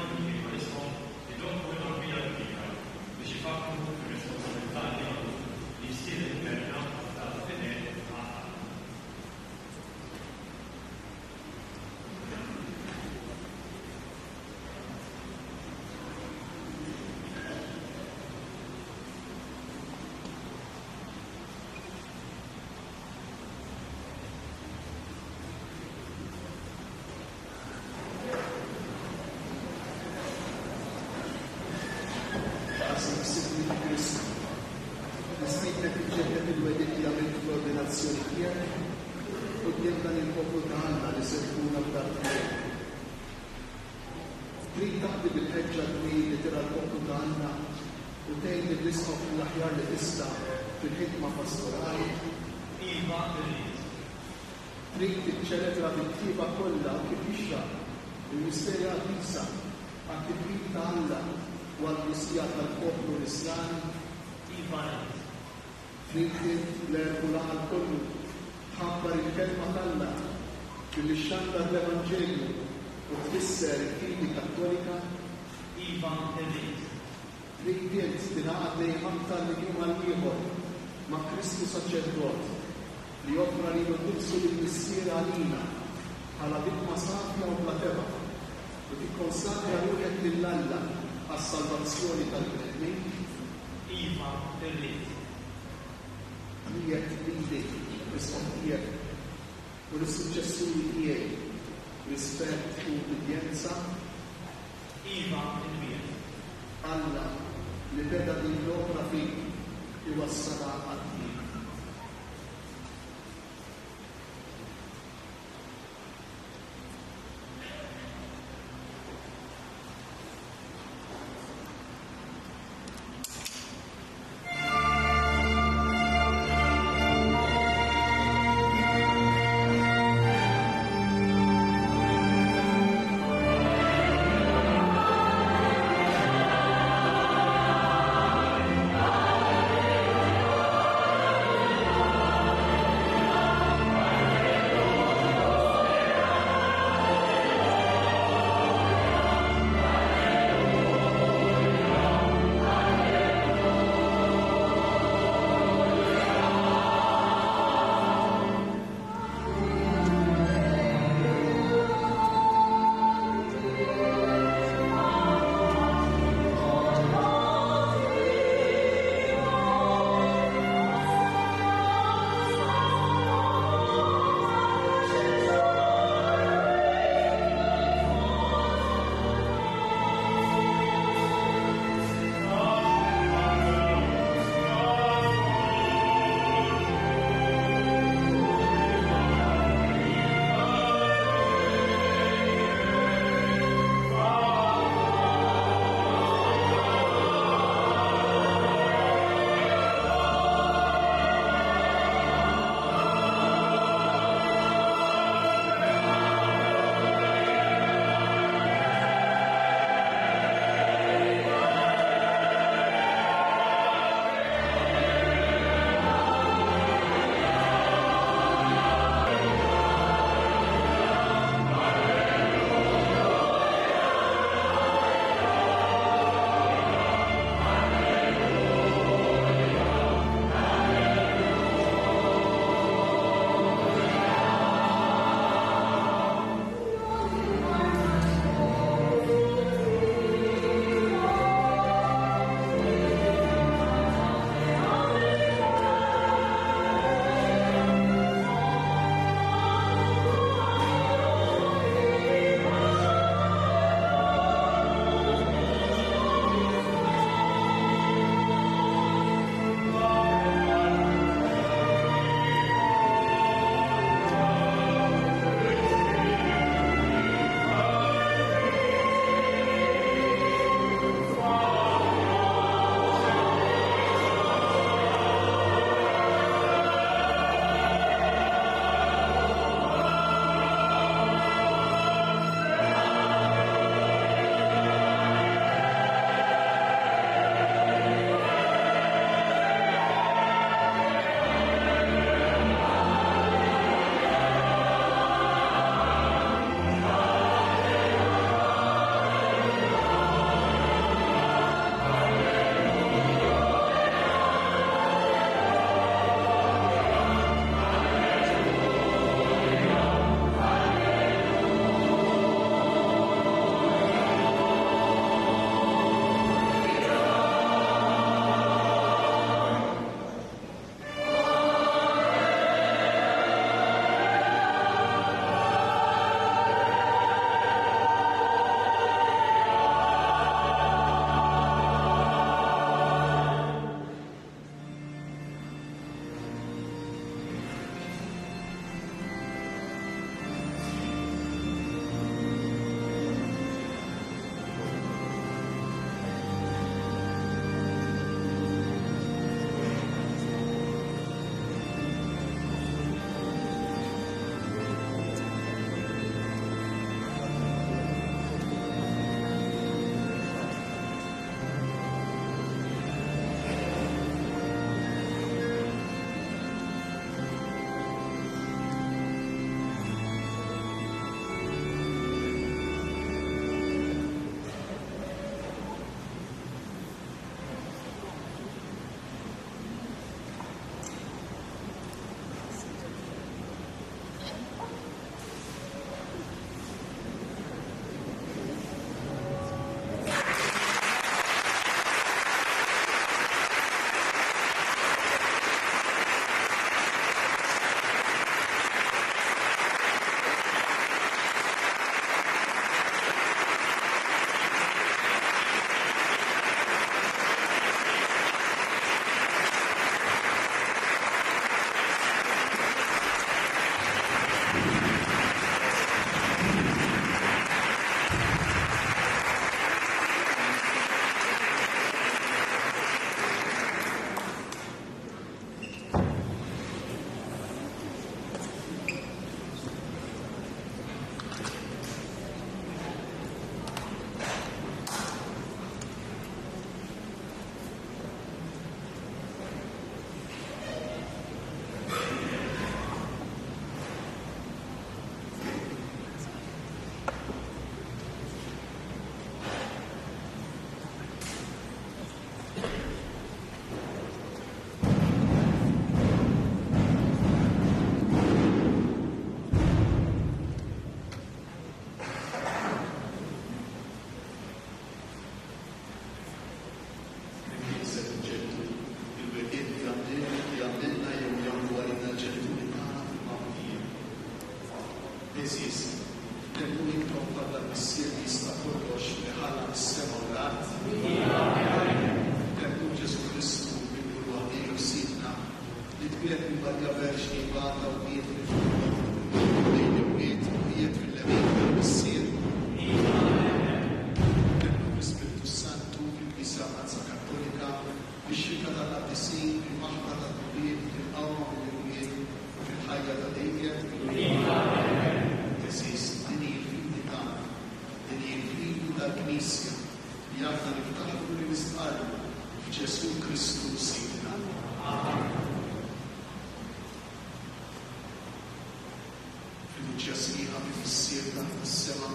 qudiem dan il-poplu tagħna li se tkuna b'dak trid taqdi bil-ħeġġa li tira l-poplu tagħna u tgħid l-isqof l-aħjar li tista' fil-ħidma pastorali. Iva, irrid. Trid tiċċelebra bil-tieba kollha kif jixraq il-misterja Isa għat-tibrik ta' Alla u għall-Missija tal-poplu l-Islami. Iva, irrid. Trid l-erbu l-għal kollu tħabbar il-kelma tal-Alla billi xandar l-Evanġelju u tfisser il-fidi kattolika. Iva, irrid. Trid tingħaqad lejn aktar minn jum għal-ieħor ma' Kristu Saċerdot li joffra lilu l-Qudsu lill-missiera għalina bħala vittma safja u bla teba u tikkonsakra ruħek lill-Alla għas-salvazzjoni tal-bnedmin. Iva, irrid. Tiegħek bidek l-isqof tiegħek u l-suċċessuri tiegħi rispett u ubidjenza. Iva, irrid. Alla li beda din l-opra fik iwassala għad-din. Eżis, temmu intom kollha missieri jista' kollox li ħalla mis-sema u l-art. Temmu Ġesu Kristu minnu l-waħdiju sidna li tbiet minn Marja Verġni bata u biet bejn il-wiet u biet fil-lemin tal-missier. Temmu l-Spiritu Santu fil-Knisja Kattolika bix-xirka tal-qaddisin fil-maħba tal-Bibliet fil-qawma mill-wiet u fil-ħajja ta' dejjem. Tal-Knisja li aħna niftaħru li nistqarru f'Ġesu Kristu Sidna. Fiduċja sħiħa mifissir dan fis-sema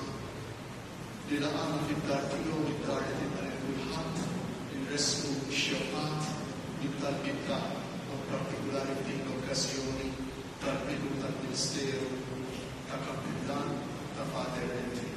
li laqgħana fid-dar tiegħu id-dar li tibqa' lil kulħadd inresqu x-xewqat mit-talbiet tagħna u partikulari f'din l-okkażjoni tal-bidu tal-Ministeru ta' Kappillan ta' Pater Entri.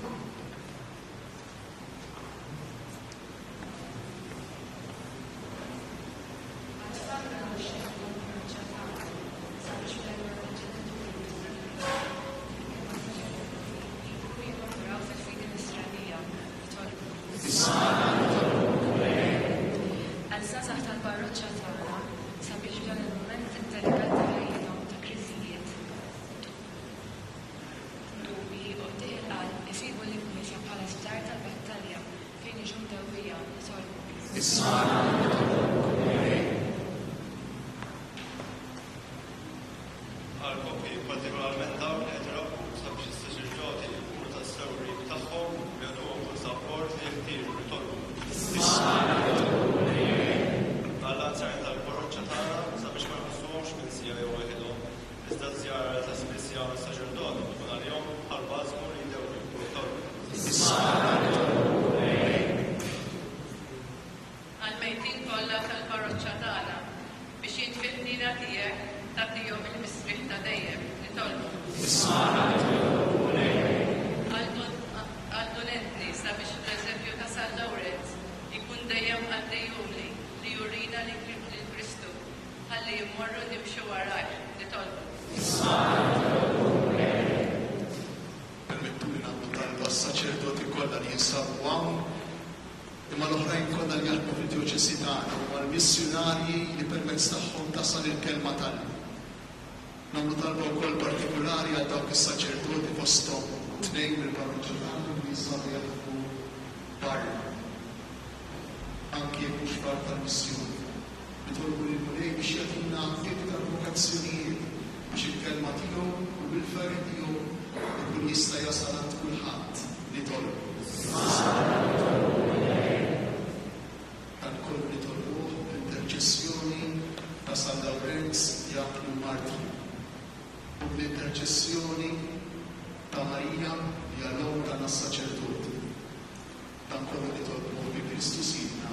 Namlu talba wkoll partikolari għal dawk is-saċerdoti fosthom tnejn mill-parroċċa tagħna li jistgħu jaħdmu barra. Anke jekk mhux part tal-missjoni. Nitolbu lil mulej biex jagħtina iktar vokazzjonijiet biex il-kelma tiegħu u bil-ferri tiegħu ikun jista' jasal għand kulħadd li tolbu. Tal-koll nitolbuh l-interċessjoni ta' San Lawrenz jaqlu martri. U l-interċessjoni ta' Marija li għallom ta' nas-saċerdoti. Dan kollu li tolbu bi Kristu Sidna.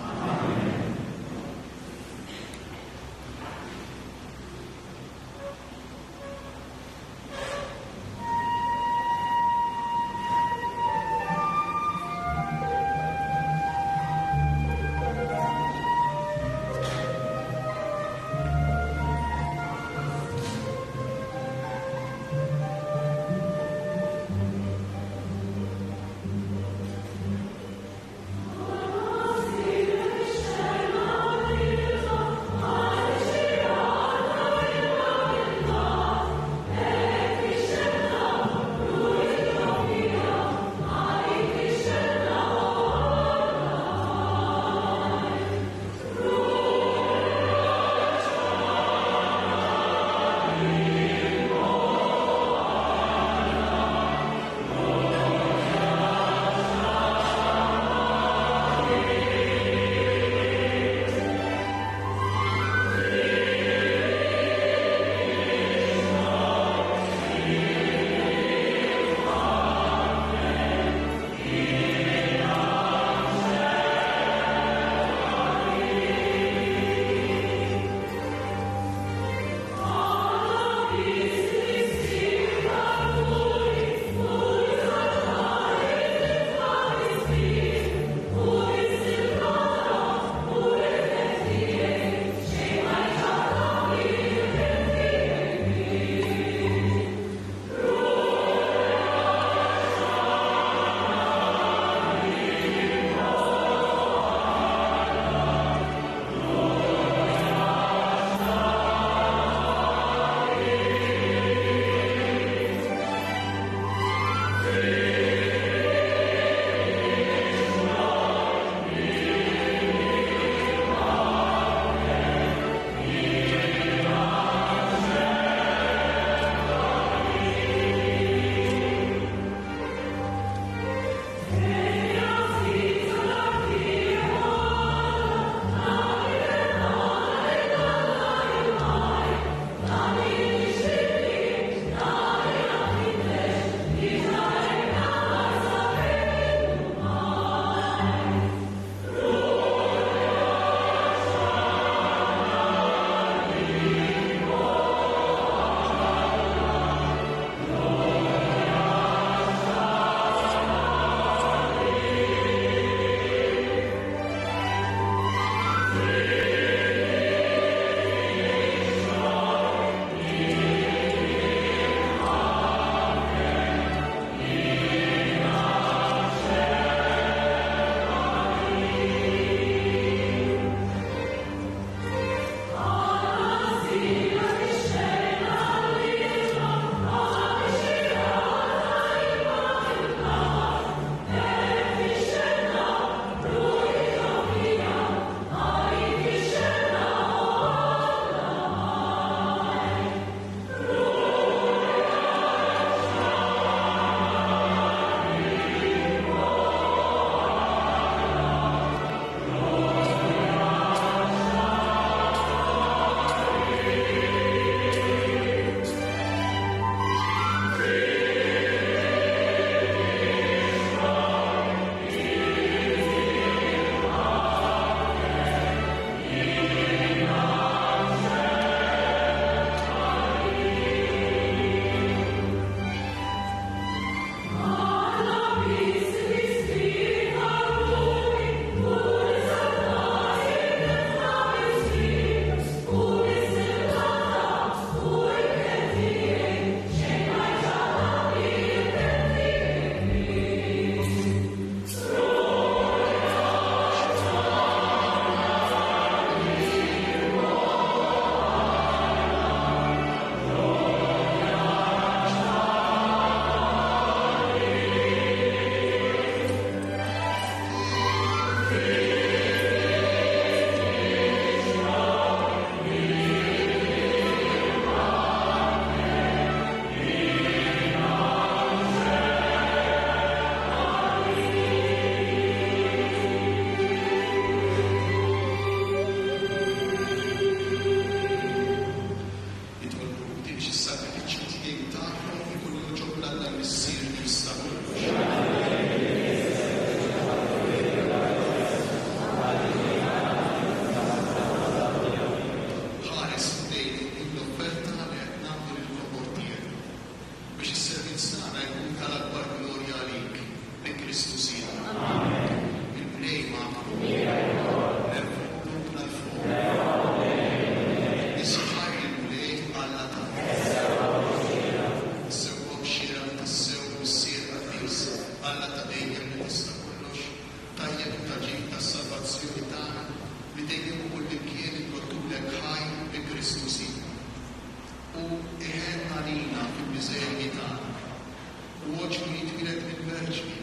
bioloġiku jitwieled minn verġni,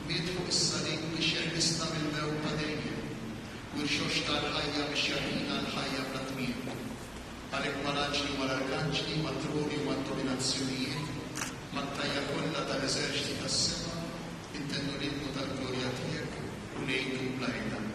miet fuq is-salib biex jeħlisna mill-mewt ta' dejjem, u l-xox tal-ħajja biex jarħina l-ħajja bla tmiem. Għalhekk mal-anġli u mal-arkanġli, mat-troni u mat-dominazzjonijiet, mat-tajja kollha tal-eżerċiti tas-sema, intennu l-innu tal-glorja tiegħek u ngħidu bla ridha.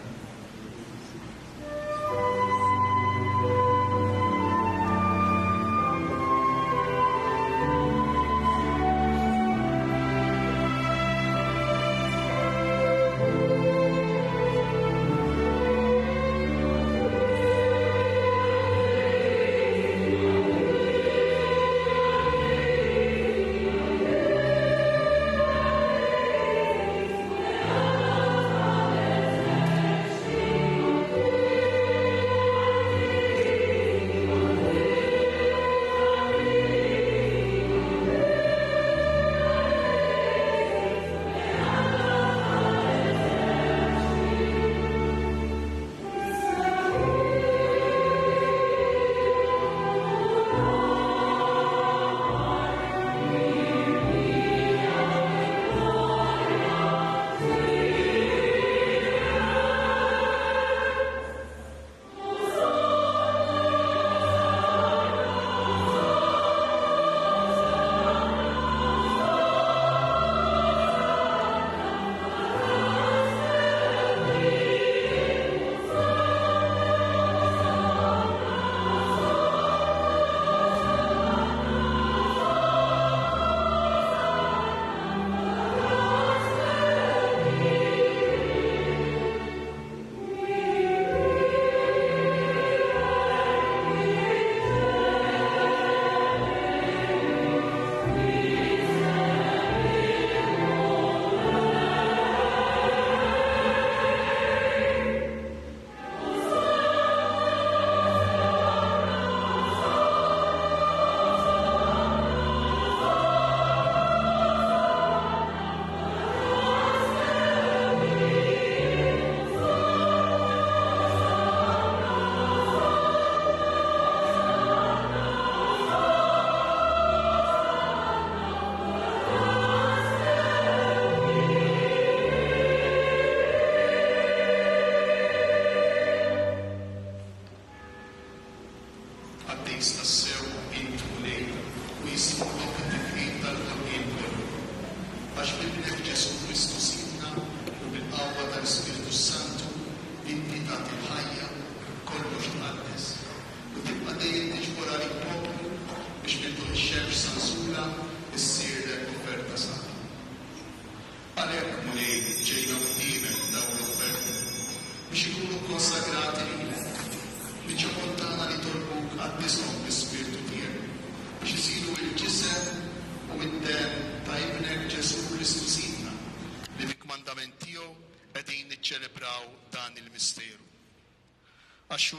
Għaxu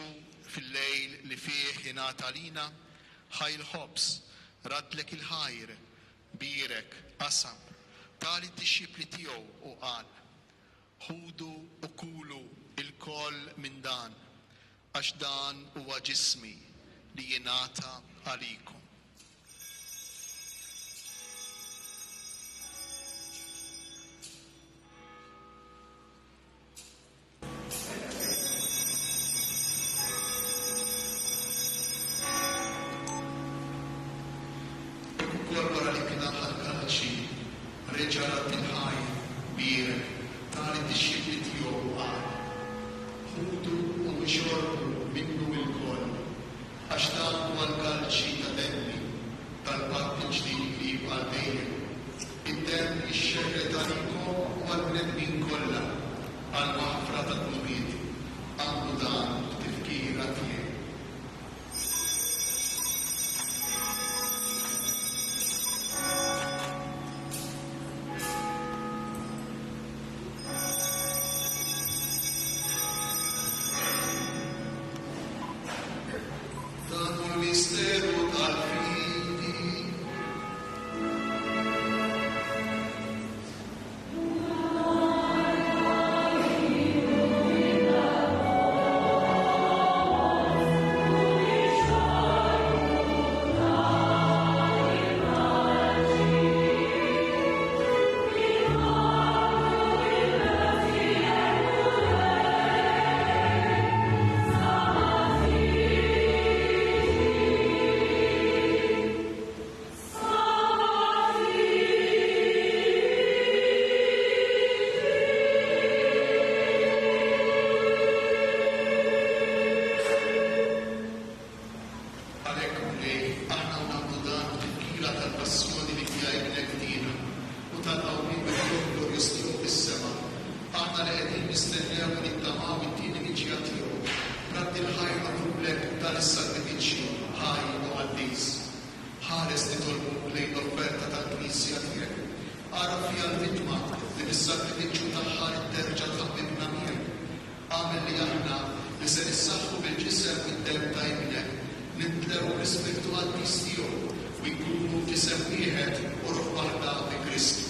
fil-lejl li fih jingħata lina ħajl ħobs, radlek il-ħajr, birek, qasam, tali d-dixxipli tiegħu u qal: ħudu u kulu il-koll minn dan, għax dan huwa ġismi li jingħata għalikom. Reġarat il-ħaj, birek, tali d-dixxipli tiegħu qal: ħudu u xorbu minnu il-koll, għax dan huwa l-kalċi ta' nistennew u nittamaw it-tieni miġija tiegħu. Rabbi l-ħajja nagħmlek dan is-sagrifiċċju ħaj u għaddiż. Ħares nitolbu lejn l-offerta tal-Knisja tiegħek. Ara fiha l-vittma li bis-sagrifiċċju tagħha terġa' tħabbibna miegħek. Għamel li aħna li se nissaħħu bil-ġisem u d-dem ta' ibnek, nibdew l-Ispirtu għaddiż tiegħu u jkunu ġisem wieħed u ruħ waħda bi Kristu.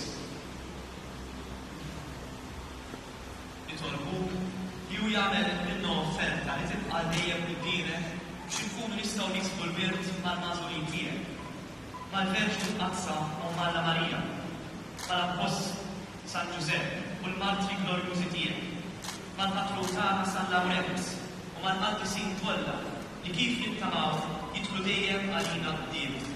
Nitolbuk li hu jagħmel minnu offerta li tibqa' dejjem qudiemek biex inkunu nistgħu niksbu l-wirt mal-magħżulin tiegħek, mal-Verġi Qazza u Malla Marija, mal-Appost San Giuseppe u l-Martri Glorjużi tiegħek, mal-Patru tagħna San Lawrence u mal-Qaddisin kollha li kif jittamaw jidħlu dejjem għalina quddiemek.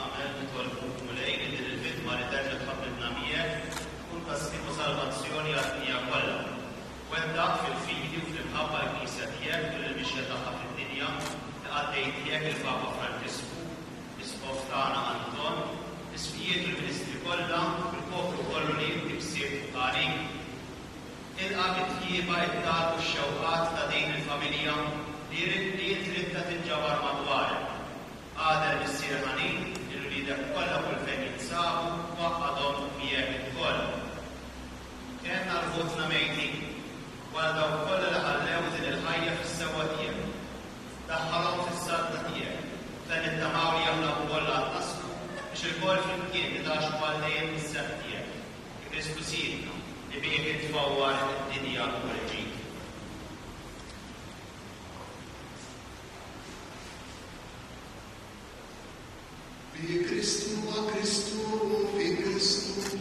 Amen, nitolbuk mulejn din il-vittma li terġa' tħabbibna miegħek tkun taslim u salvazzjoni għad-dinja kollha. Weddaq fil-fidi u fl-imħabba l-Knisja tiegħek u l-mixja tagħha fid-dinja li għaddej tiegħek il-Papa Franġisku, l-Isqof tagħna Anton, l-Isfijiet u l-Ministri kollha u l-poplu kollu li inti bsieb għalik. Ilqa' bit-tjieba id-dar u x-xewqat ta' din il-familja li tridda tinġabar madwarek. Għader missier ħanin il-ridek kollha kull fejn jinsabu waqqadhom miegħek il-koll. Kenna rħutna mejtin, wara dawk kollha li ħallew din il-ħajja fis-sewwa tiegħek. Daħħalhom fis-sadda tiegħek, fejn ittamaw li jaħlabu kollha tnaslu biex il-koll flimkien nitaxxu għal dejjem is-seħħ tiegħek. Kristu sidna li bih intfawwar id-dinja u l-ġid. Fi Kristu ma Kristu fi Kristu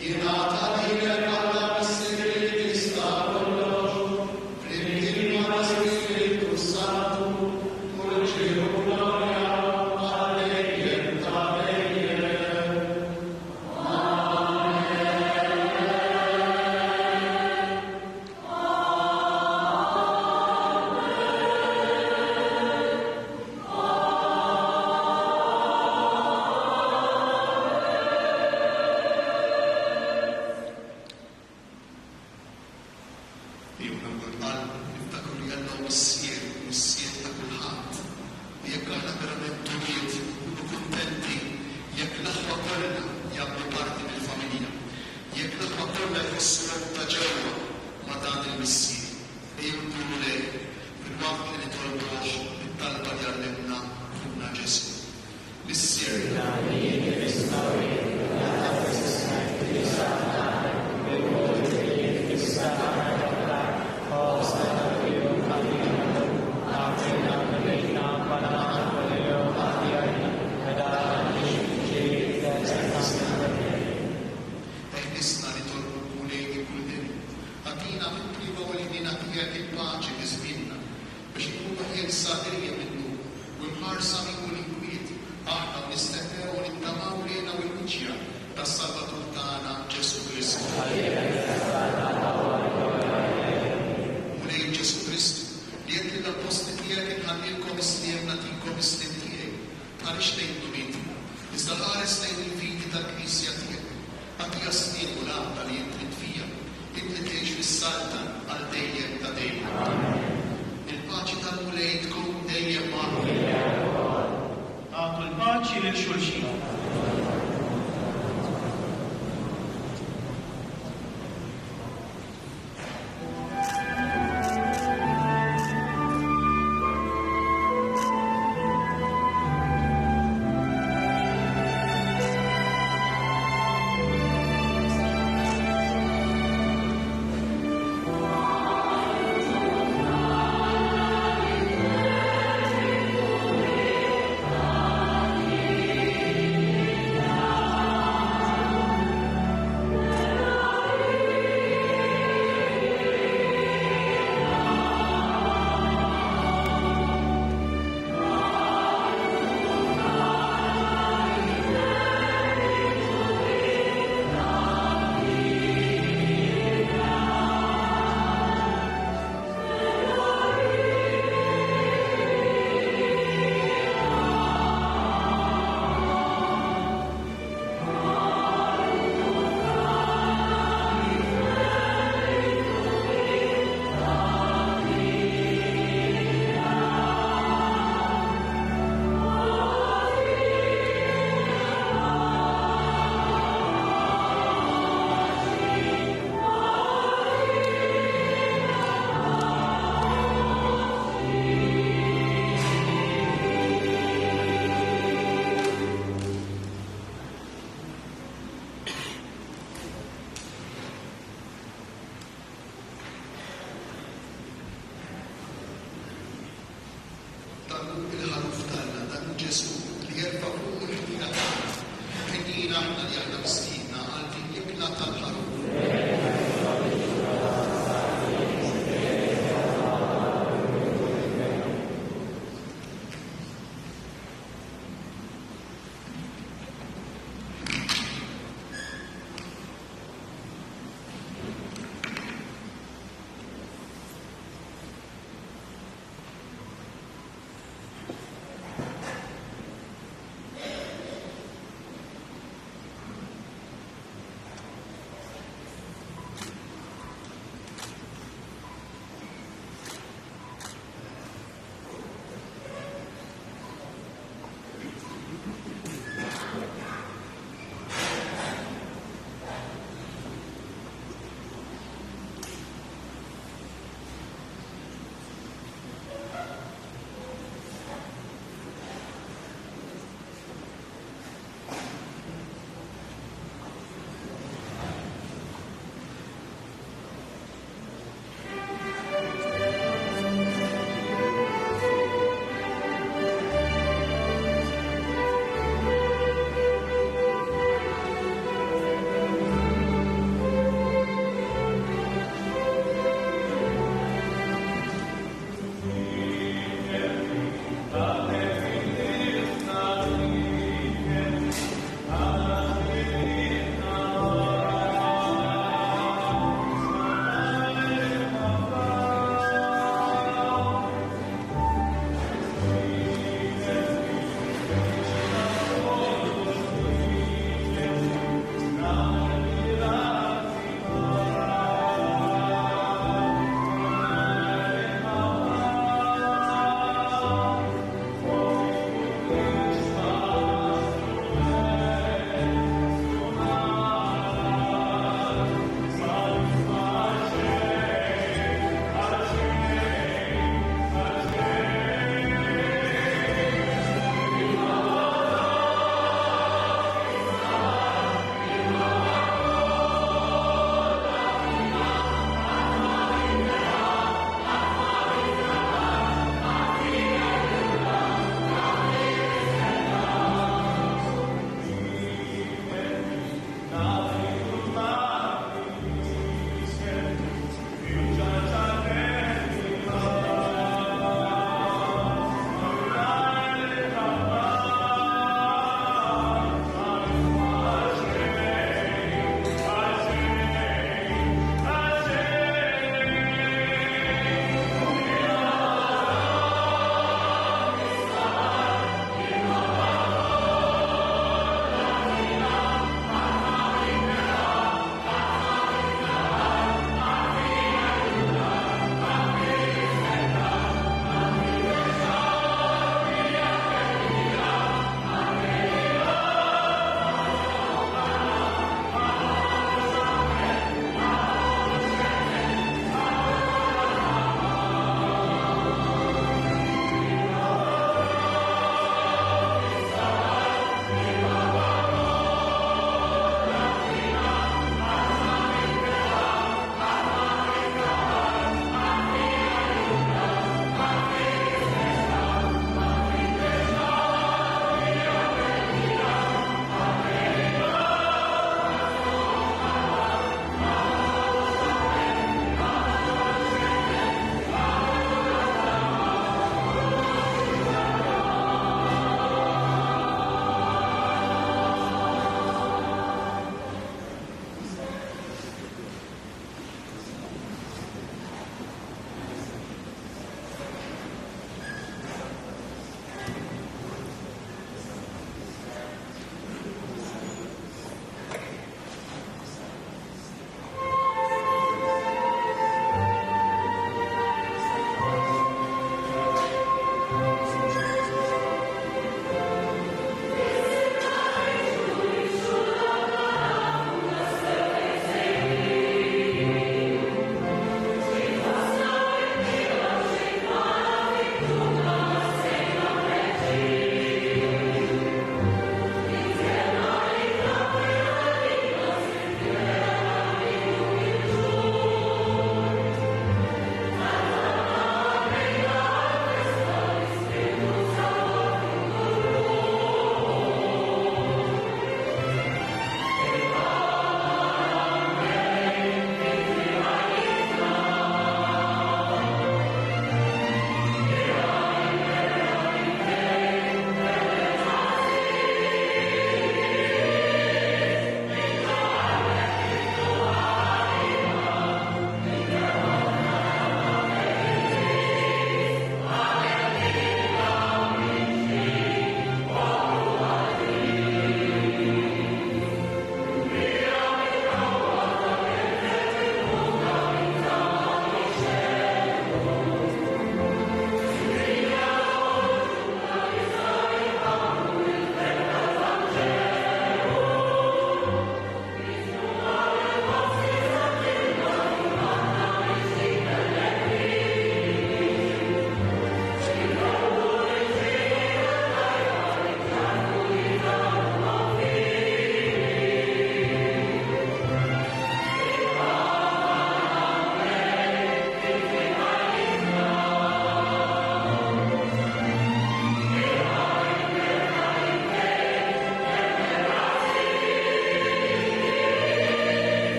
jingħata lilek Alla mis-sirri tista' kollox flimkien ma' Spiritu Santu kull ġieħu glorja għalejk ta' dejjem. Għatu l-paċi lil xulxin. Għalina aħna li aħna mistiedna għal din l-ikla tal-ħarum.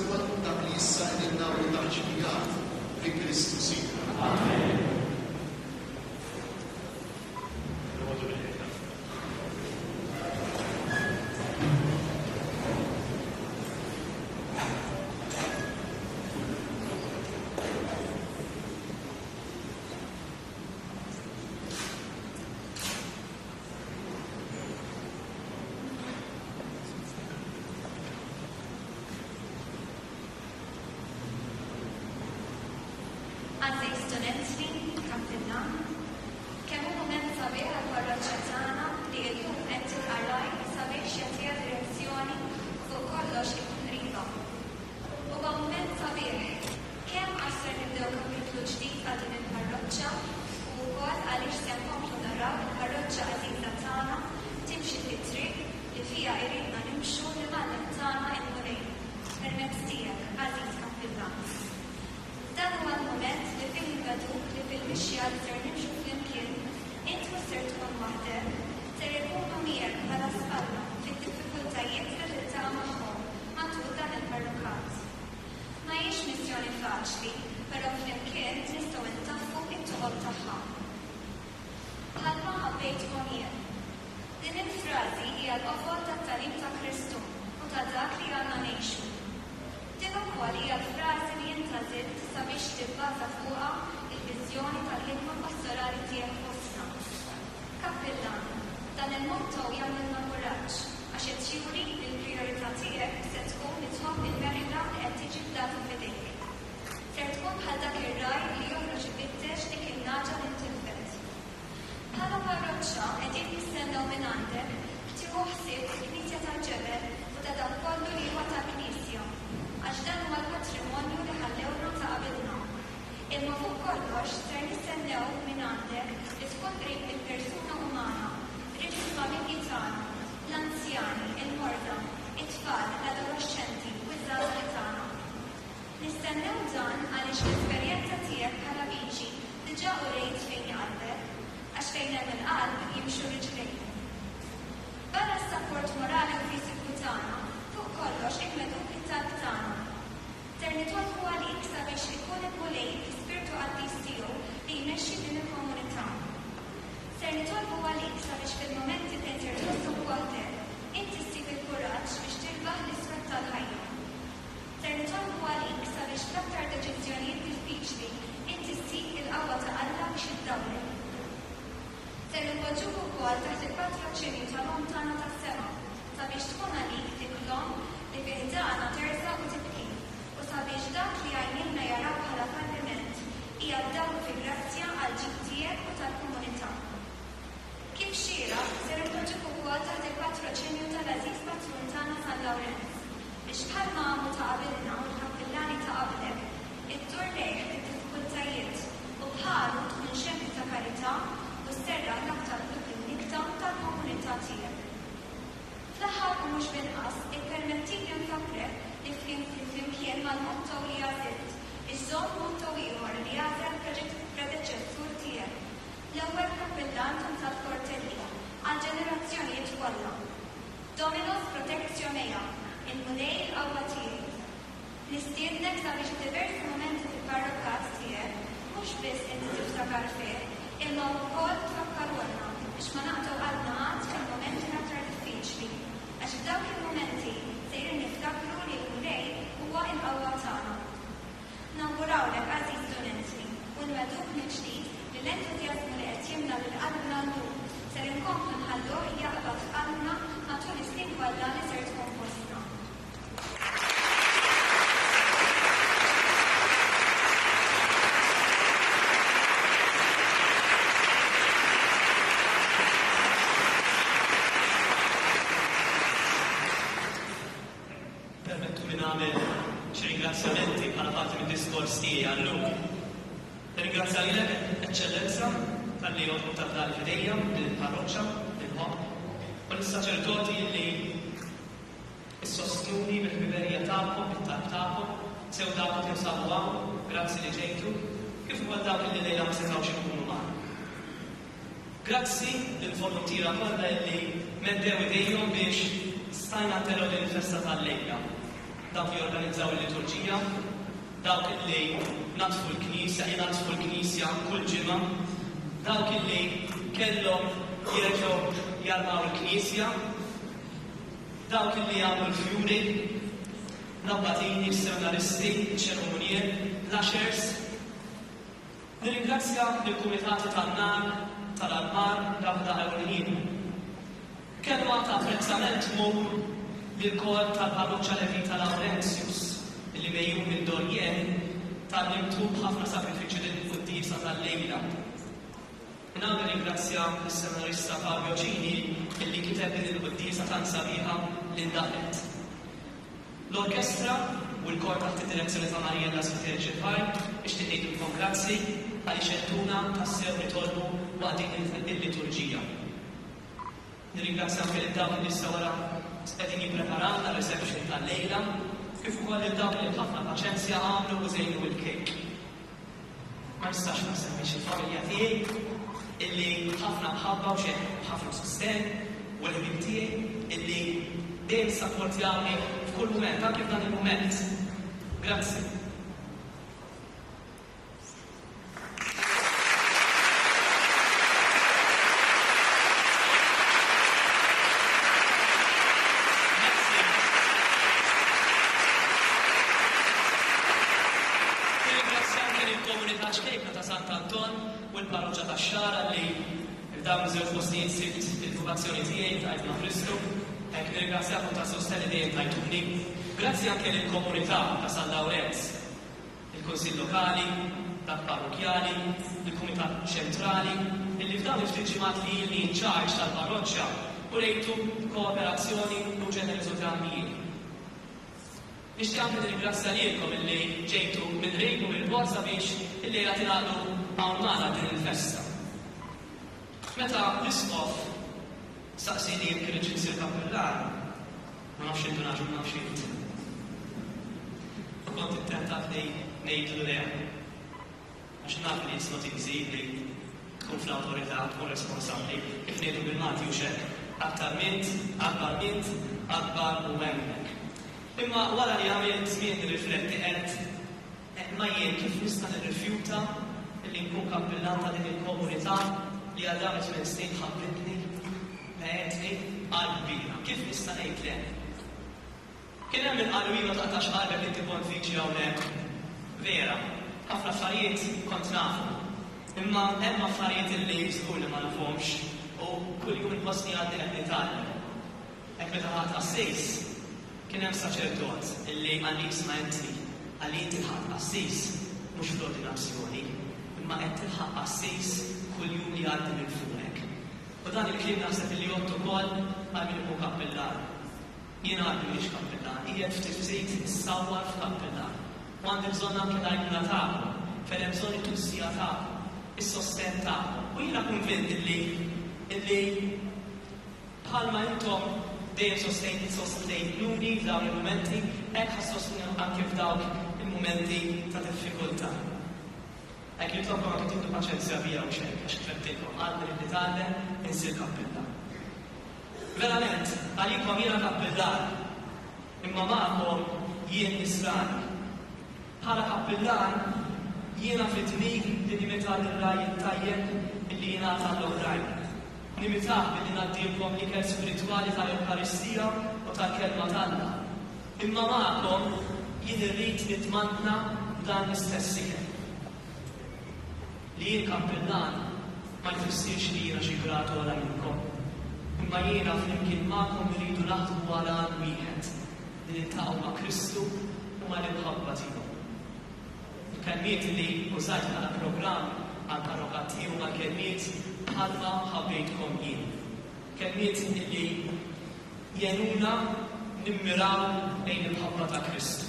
sewa dak li issa qegħdin nagħmlu taħġibijat fi Kristu Siegħu. Għażej studenti, kappillan, kemm hu mument sabiħ għall-parroċċja tagħna li llum qed tilqaraj sabiex jagħtiha direzzjoni fuq kollox ikun qriba. Huwa mument sabiħ kemm għax ser nibdew kapitlu ġdid għal din il-parroċċja u wkoll għaliex se nkomplu naraw il-parroċċja għażiża tagħna timxi fit-triq li fiha jridna nimxu li mal-Mgħallem tagħna il-Mulej permezz tiegħek, għażiż kappillan. Dan huwa l-moment li fih inveduk li fil-mixja li ser nimxu flimkien, intu ser tkun waħdek, ser ikunu miegħek bħala sqalla fid-diffikultajiet li tiltaqa' magħhom matul dan il-parrokat. Mhijiex missjoni faċli, però flimkien nistgħu ntaffu t-tuqob tagħha. Bħalma ħabbejtkom jien. Din il-frażi hija l-qofol tat-tagħlim ta' Kristu u ta' dak li għandna ngħixu. Din ukoll hija l-frażi li intażilt sabiex tibbaża fuqha il-viżjoni tal-ħidma pastorali tiegħek fostna. Kappillan, dan il-motto jagħmilna kuraġġ għax qed juri li l-prijorità tiegħek se tkun li tħobb il-merida li qed tiġi bdata f'idejk. Ser tkun bħal dak ir-raj li joħroġ ifittex dik il-naġa li ntilfet. Bħala parroċċja qegħdin nistennew minn għandek tieħu ħsieb il-Knisja tal-Ġebel u ta' dak kollu li huwa tal-Knisja. Għax dan huwa l-patrimonju li ħallewna ta' qabilna. Imma fuq kollox ser nistennew minn għandek li tkun qrib il-persuna umana, qrib il-familji tagħna, l-anzjani, il-morda, it-tfal, l-adolescenti u ż-żgħażagħ tagħna. Nistennew dan għaliex l-esperjenza tiegħek bħala viċi diġà urejt fejn qalbek, għax fejn hemm il-qalb jimxu riġlejn. Barra s-sapport morali u fiżiku tagħna, fuq kollox ikmeduk it-talb tagħna. Ser nitolbu għalik sabiex ikun il-Mulej l-Ispirtu Qaddiż tiegħu li jmexxi din il-komunità. Ser nitolbu għalik sabiex fil-momenti fejn ser tħossu waħdek inti ssib il-kuraġġ biex tirbaħ l-isfel tal-ħajja. Ser nitolbu għalik sabiex fl-aktar deċiżjonijiet diffiċli inti ssib il-qawwa ta' Alla biex iddawlek. Ser nitpoġġuk ukoll taħt il-patroċinju tal-Om tagħna tas-sema sabiex tkun għalik dik l-Om li fih dana tersaq u tibki u sabiex dak li għajnilna jaraw bħala falliment hija ddawl fi grazzja għal ġid tiegħek u tal-komunità. Kif xieraq ser nitpoġġuk ukoll taħt il-patroċinju tal-Għażiż Patrun tagħna San Lawrenz biex bħalma għamu ta' qabilna u l-kappillani ta' qablek iddur lejh id-diffikultajiet u bħalu tkun xempju ta' karità u serra l-aktar nikta tal-komunità tiegħek. Fl-aħħar u mhux binqas, ippermettili nfakrek li flimkien mal-motto li għażilt, iżżomm motto ieħor li għażel predeċessur tiegħek, l-ewwel kappillan tal-Kortelli għall-ġenerazzjonijiet kollha. Dominos Protectio Mea, il-Mulej il-qawwa tiegħi. Nistiednek sabiex diversi momenti fil-parrokat tiegħek mhux biss inti tiftakar fih, imma wkoll tfakkarulna biex ma naqgħu qalbna għad fil-momenti l-aktar diffiċli, għax f'dawk il-momenti sejrin niftakru li l-Mulej huwa l-qawwa tagħna. Nawgurawlek għażiż studenti u nweduk mill-ġdid li l-entużjażmu li qed jimla lil-qalbna llum ser inkomplu nħalluh jaqbad f'qalbna matul is-snin kollha li ser tkun fostna. ringrazzjamenti bħala parti mid-diskors tiegħi għallum. Ringrazzja lilek, Eċċellenza, tal-li jgħodmu tabdal fidejja lill-parroċċa, lill-Pop, u l-saċerdoti li s-sostjuni bil-ħbiberija tagħkom, bit-talb tagħkom, sew dawk li nsabu hawn, grazzi li ġejtu, kif ukoll dawk li lejla ma setgħux ikunu magħna. Grazzi lill-volontira kollha li meddew idejhom biex stajna telgħu din il-festa tal-lejla. dawk li jorganizzaw il-liturġija, dawk li natfu l-Knisja, jinatfu l-Knisja kull ġimgħa, dawk li kellhom jerġgħu jarmaw il-Knisja, dawk li jagħmlu l-fjuri, nabbatini, seminaristi, ċeremonier, l-ushers. Nirringrazzja lill-kumitati tan-nar, tal-almar, dawk ewlenin. Kelma ta' apprezzament mur lill-kor tal-parroċċja Levita Laurentius li mejjun minn Dorjen tal-limtu b'ħafna sakrifiċċji lill-qudiesa tal-lejla. Nagħmel ringrazzja lis-seminarista Fabio Cini illi kiteb din il-qudiesa tan sabiħa li ndaħlet. L-orkestra u l-kor taħt id-direzzjoni ta' Mariella Spiteri Ġifaj ixtieq ngħidulkom grazzi għaliex għedtuna tassew ritolbu waqt din il-liturġija. Nirringrazzja anke lil dawk li issa wara qegħdin jippreparaw għar-reception tal-lejla, kif ukoll lil dawk li b'ħafna paċenzja għamlu u żejnu l-kejk. Ma nistax ma nsemmix il-familja tiegħi illi ħafna mħabba u xejn ħafna sosten u l-ħbib tiegħi illi dejjem sapportjawni f'kull mument, anke f'dan il-mument. Grazzi. Il-parroċċja tax-Xara li dawn iż-żewġ postijiet sibt il-vokazzjoni tiegħi tajt ma' Kristu, hekk nirringrazzjakom ta' sosteni dejjem tajtuni. Grazzi anke lill-komunità ta' San Lawrenz, il-Kunsill Lokali, dak parrokjali, il-Kumitat Ċentrali, illi f'dawn il-ftit ġimgħat li ilni in charge tal-parroċċja u rejtu kooperazzjoni u ġenerożità miegħi. Nixtieq anke nirringrazzja lilkom illi ġejtu minn rejku mill-bord sabiex illejla tingħaqdu hawn magħna din il-festa. Meta l-isqof saqsini jekk irid insir kappellan, ma nafx intu naġu nafx int. Kont ittentat li ngħidlu le, għax naf li it's not easy li tkun fl-awtorità tkun responsabbli kif ngħidu bil-Malti u xekk. Aktar mint, akbar u hemmhekk. Imma wara li għamilt żmien nirrifletti qed ma jien kif nista' nirrifjuta illi nkun kappellan ta' din il-komunità li għal dawn it-tmien snin ħabbitni meħetni qalbina. Kif nista' ngħid le? Kien hemm il-qalbina taqtax qalbek li tibgħod fiġi hawnhekk. Vera, ħafna affarijiet kont nafu. Imma hemm affarijiet illi żgur li ma nafhomx u kuljum il-posti għaddi qed nitgħallem. Hekk meta ħadd assis, kien hemm saċerdot illi għalli jisma' inti għalli inti ħadd assis mhux fl-ordinazzjoni. Ma qed tilħaq assis kuljum li għaddi minn fuqek. U dan il-kliem naħseb li jgħod ukoll għal min ikun kappellan. Jien għaddi m'iniex kappellan, qiegħed ftit ftit issawwar f'kappellan. U għandi bżonn anke l-għajnuna tagħkom, fejn hemm bżonn it-tussija tagħkom, is-sosten tagħkom. U jiena kunvint illi bħalma intom dejjem sostejnuni f'dawn il-mumenti, hekk ħassostnu anke f'dawk il-mumenti ta' diffikultà. Hekk li tobkom għandu tibdu paċenzja bija u xejn, għax kifettilkom għalli li titgħallem insir kappellan. Verament, għalikom jiena kappellan, imma magħhom jien nisrani. Bħala kappellan jiena fit-tmig li nimita l-raj tajjeb illi jingħata l-oħrajn. Nimitaħ billi ngħaddilkom l-ikel spiritwali tal-Ewkaristija u tal-kelma tagħna. Imma magħhom jien irrid nitmantna dan l-istess ikel. Li jien kappellan ma jfissirx li jiena xi gradu wara minnkom. Imma jiena flimkien magħkom iridu naħdmu wara għan wieħed li niltaqgħu ma' Kristu u mal-imħabba tiegħu. Il-kelmiet li użajt bħala programm għall-parroka tiegħu ma' kelmiet bħalma ħabbejtkom jien. Kelmiet li jenuna nimmiraw lejn il-ħabba ta' Kristu.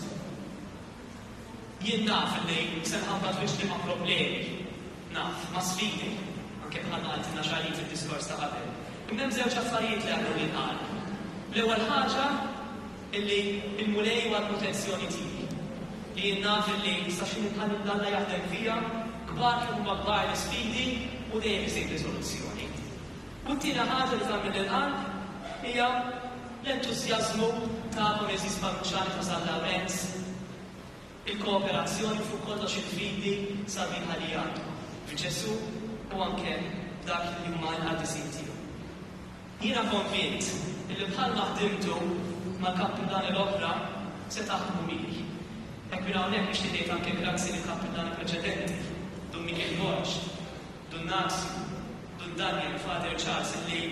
Jien naf li se nħabbat biex li ma' problemi. Naf, ma' sfidi, anke bħalma għaltina xalit il-diskors ta' qabel. Imma żewġ affarijiet li għandu jinqal. L-ewwel ħaġa illi il-mulej u l-protezzjoni tiegħi. Li jien naf illi sa xi nħalli Alla jaħdem fija, kbar kif huma kbar l-isfidi u dejjem isib riżoluzzjoni. U t-tieni ħaġa li tagħmel il-qalb hija l-entużjażmu ta' Moresis Parroċċjali ta' San Lawrenz, il-kooperazzjoni fuq kollox il-fidi sabiħa li għandu f'Ġesu u anke dak li huma l-qadisin tiegħu. Jiena konvint li bħalma ħdimtu mal-kappillani l-oħra se taħdmu miegħi. Hekk minn hawnhekk nixtieq ngħid anke grazzi lill-kappillani preċedenti, Dun Michael Borġ, Dun Nazio, Dun Daniel, Father Charles, li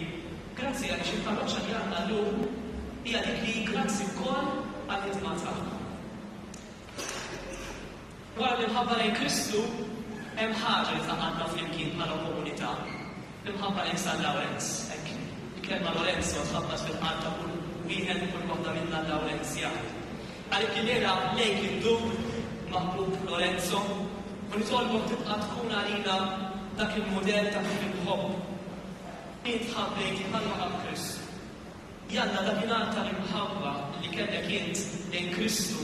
grazzi għaliex il-parroċċa li għandna llum hija dik li grazzi wkoll għall-ħidma tagħhom. Wara li mħabba lejn Kristu, hemm ħaġa li taqgħodna flimkien bħala komunità. Imħabba lejn San Lawrenz, hekk il-kelma Lorenzo tħabbas fil-qalb ta' kull wieħed u kull waħda minna Lawrenzja. Għalhekk illejla lejn indur maħbub Lorenzo u nitolbok tibqa' tkun għalina dak il-mudell ta' kif inħobb. Intħabb lejn bħalma ħabb Kristu. Janna dakinhar tal-imħabba li kellek int lejn Kristu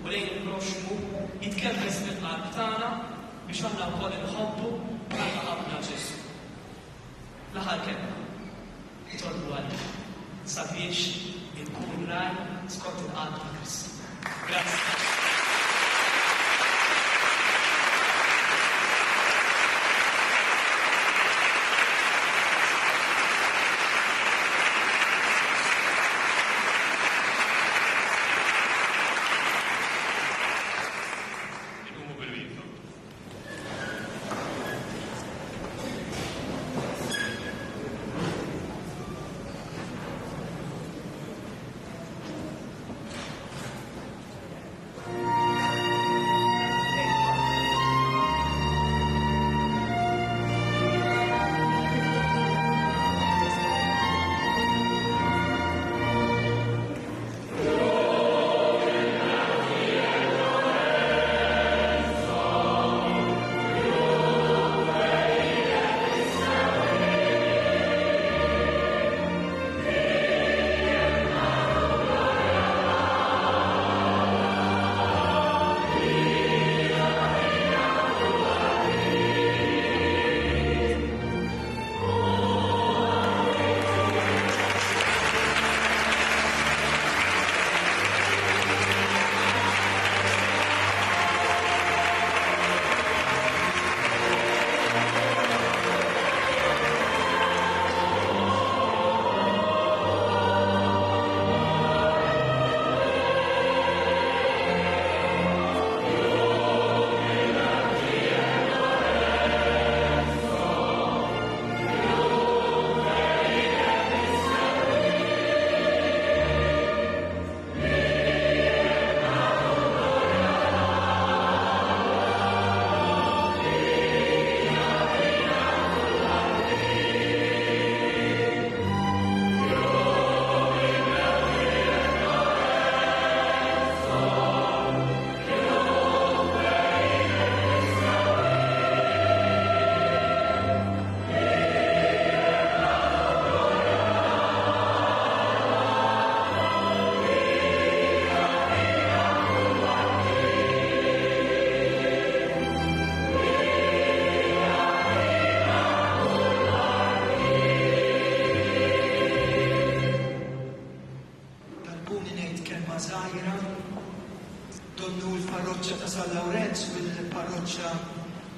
u lejn il-proxmu jitkellem fil-qalb tagħna biex aħna wkoll inħobbu bħalma ħabbna Ġesu. L-aħħar kelma nitolbu għalih sabiex inkun raj skont il-qalb ta' Kristu. Grazie.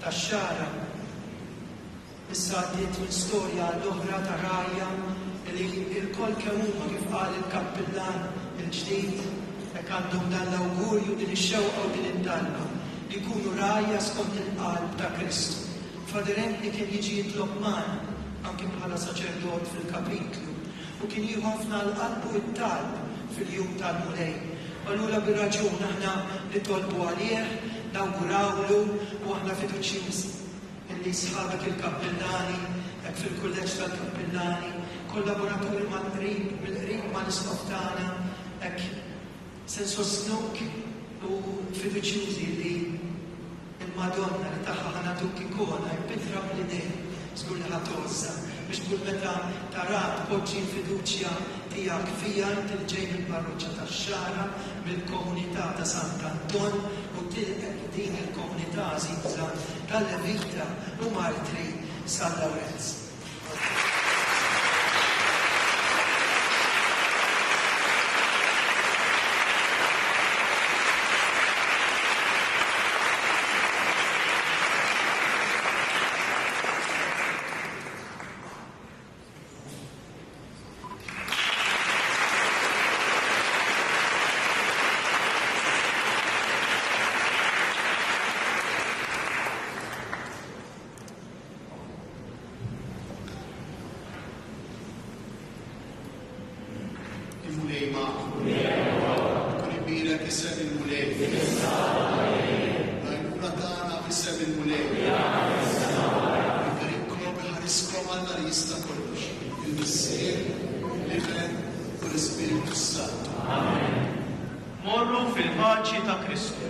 tax-xara. Issa għaddiet minn storja l-oħra ta' Rajja li l-kol kemm huma kif qal il-kappillan il-ġdid hekk għandhom dan l-awgurju din ix-xewqa u din id-dalba li jkunu Rajja skont il-qalb ta' Kristu. Faderenti kien jiġi jitlob magħna anke bħala saċerdot fil-kapitlu u kien jieħu ħafna l-qalbu it-talb fil-jum tal-mulej. Allura bir-raġun aħna nitolbu għalih, nawgurawlu u aħna fiduċjużi illi sħabek il-kappillani, hekk fil-kulleġġ tal-kappillani, kollaboraturi mal-qrib, bil-qrib mal-isqof tagħna, hekk se nsostnuk u fiduċjużi li il-Madonna li tagħha ħanatuk ikona jbidra bl-idej żgur li ħatozza biex tkun meta tarat poġġi l-fiduċja tiegħek fija inti li ġej mill-parroċċja tax-Xara, mill-komunità ta' Sant'Anton u tilqek din il-komunità żgħira tal-Levita u Martri San Lawrenz. f'isem il-mulej. Lajnuna tagħna f'isem il-mulej. Ibarikkom iħariskom Alla li jista' kollox. Il-Missier, l-Iben u l-Ispiritu Santu. Morru fil-paċi ta' Kristu.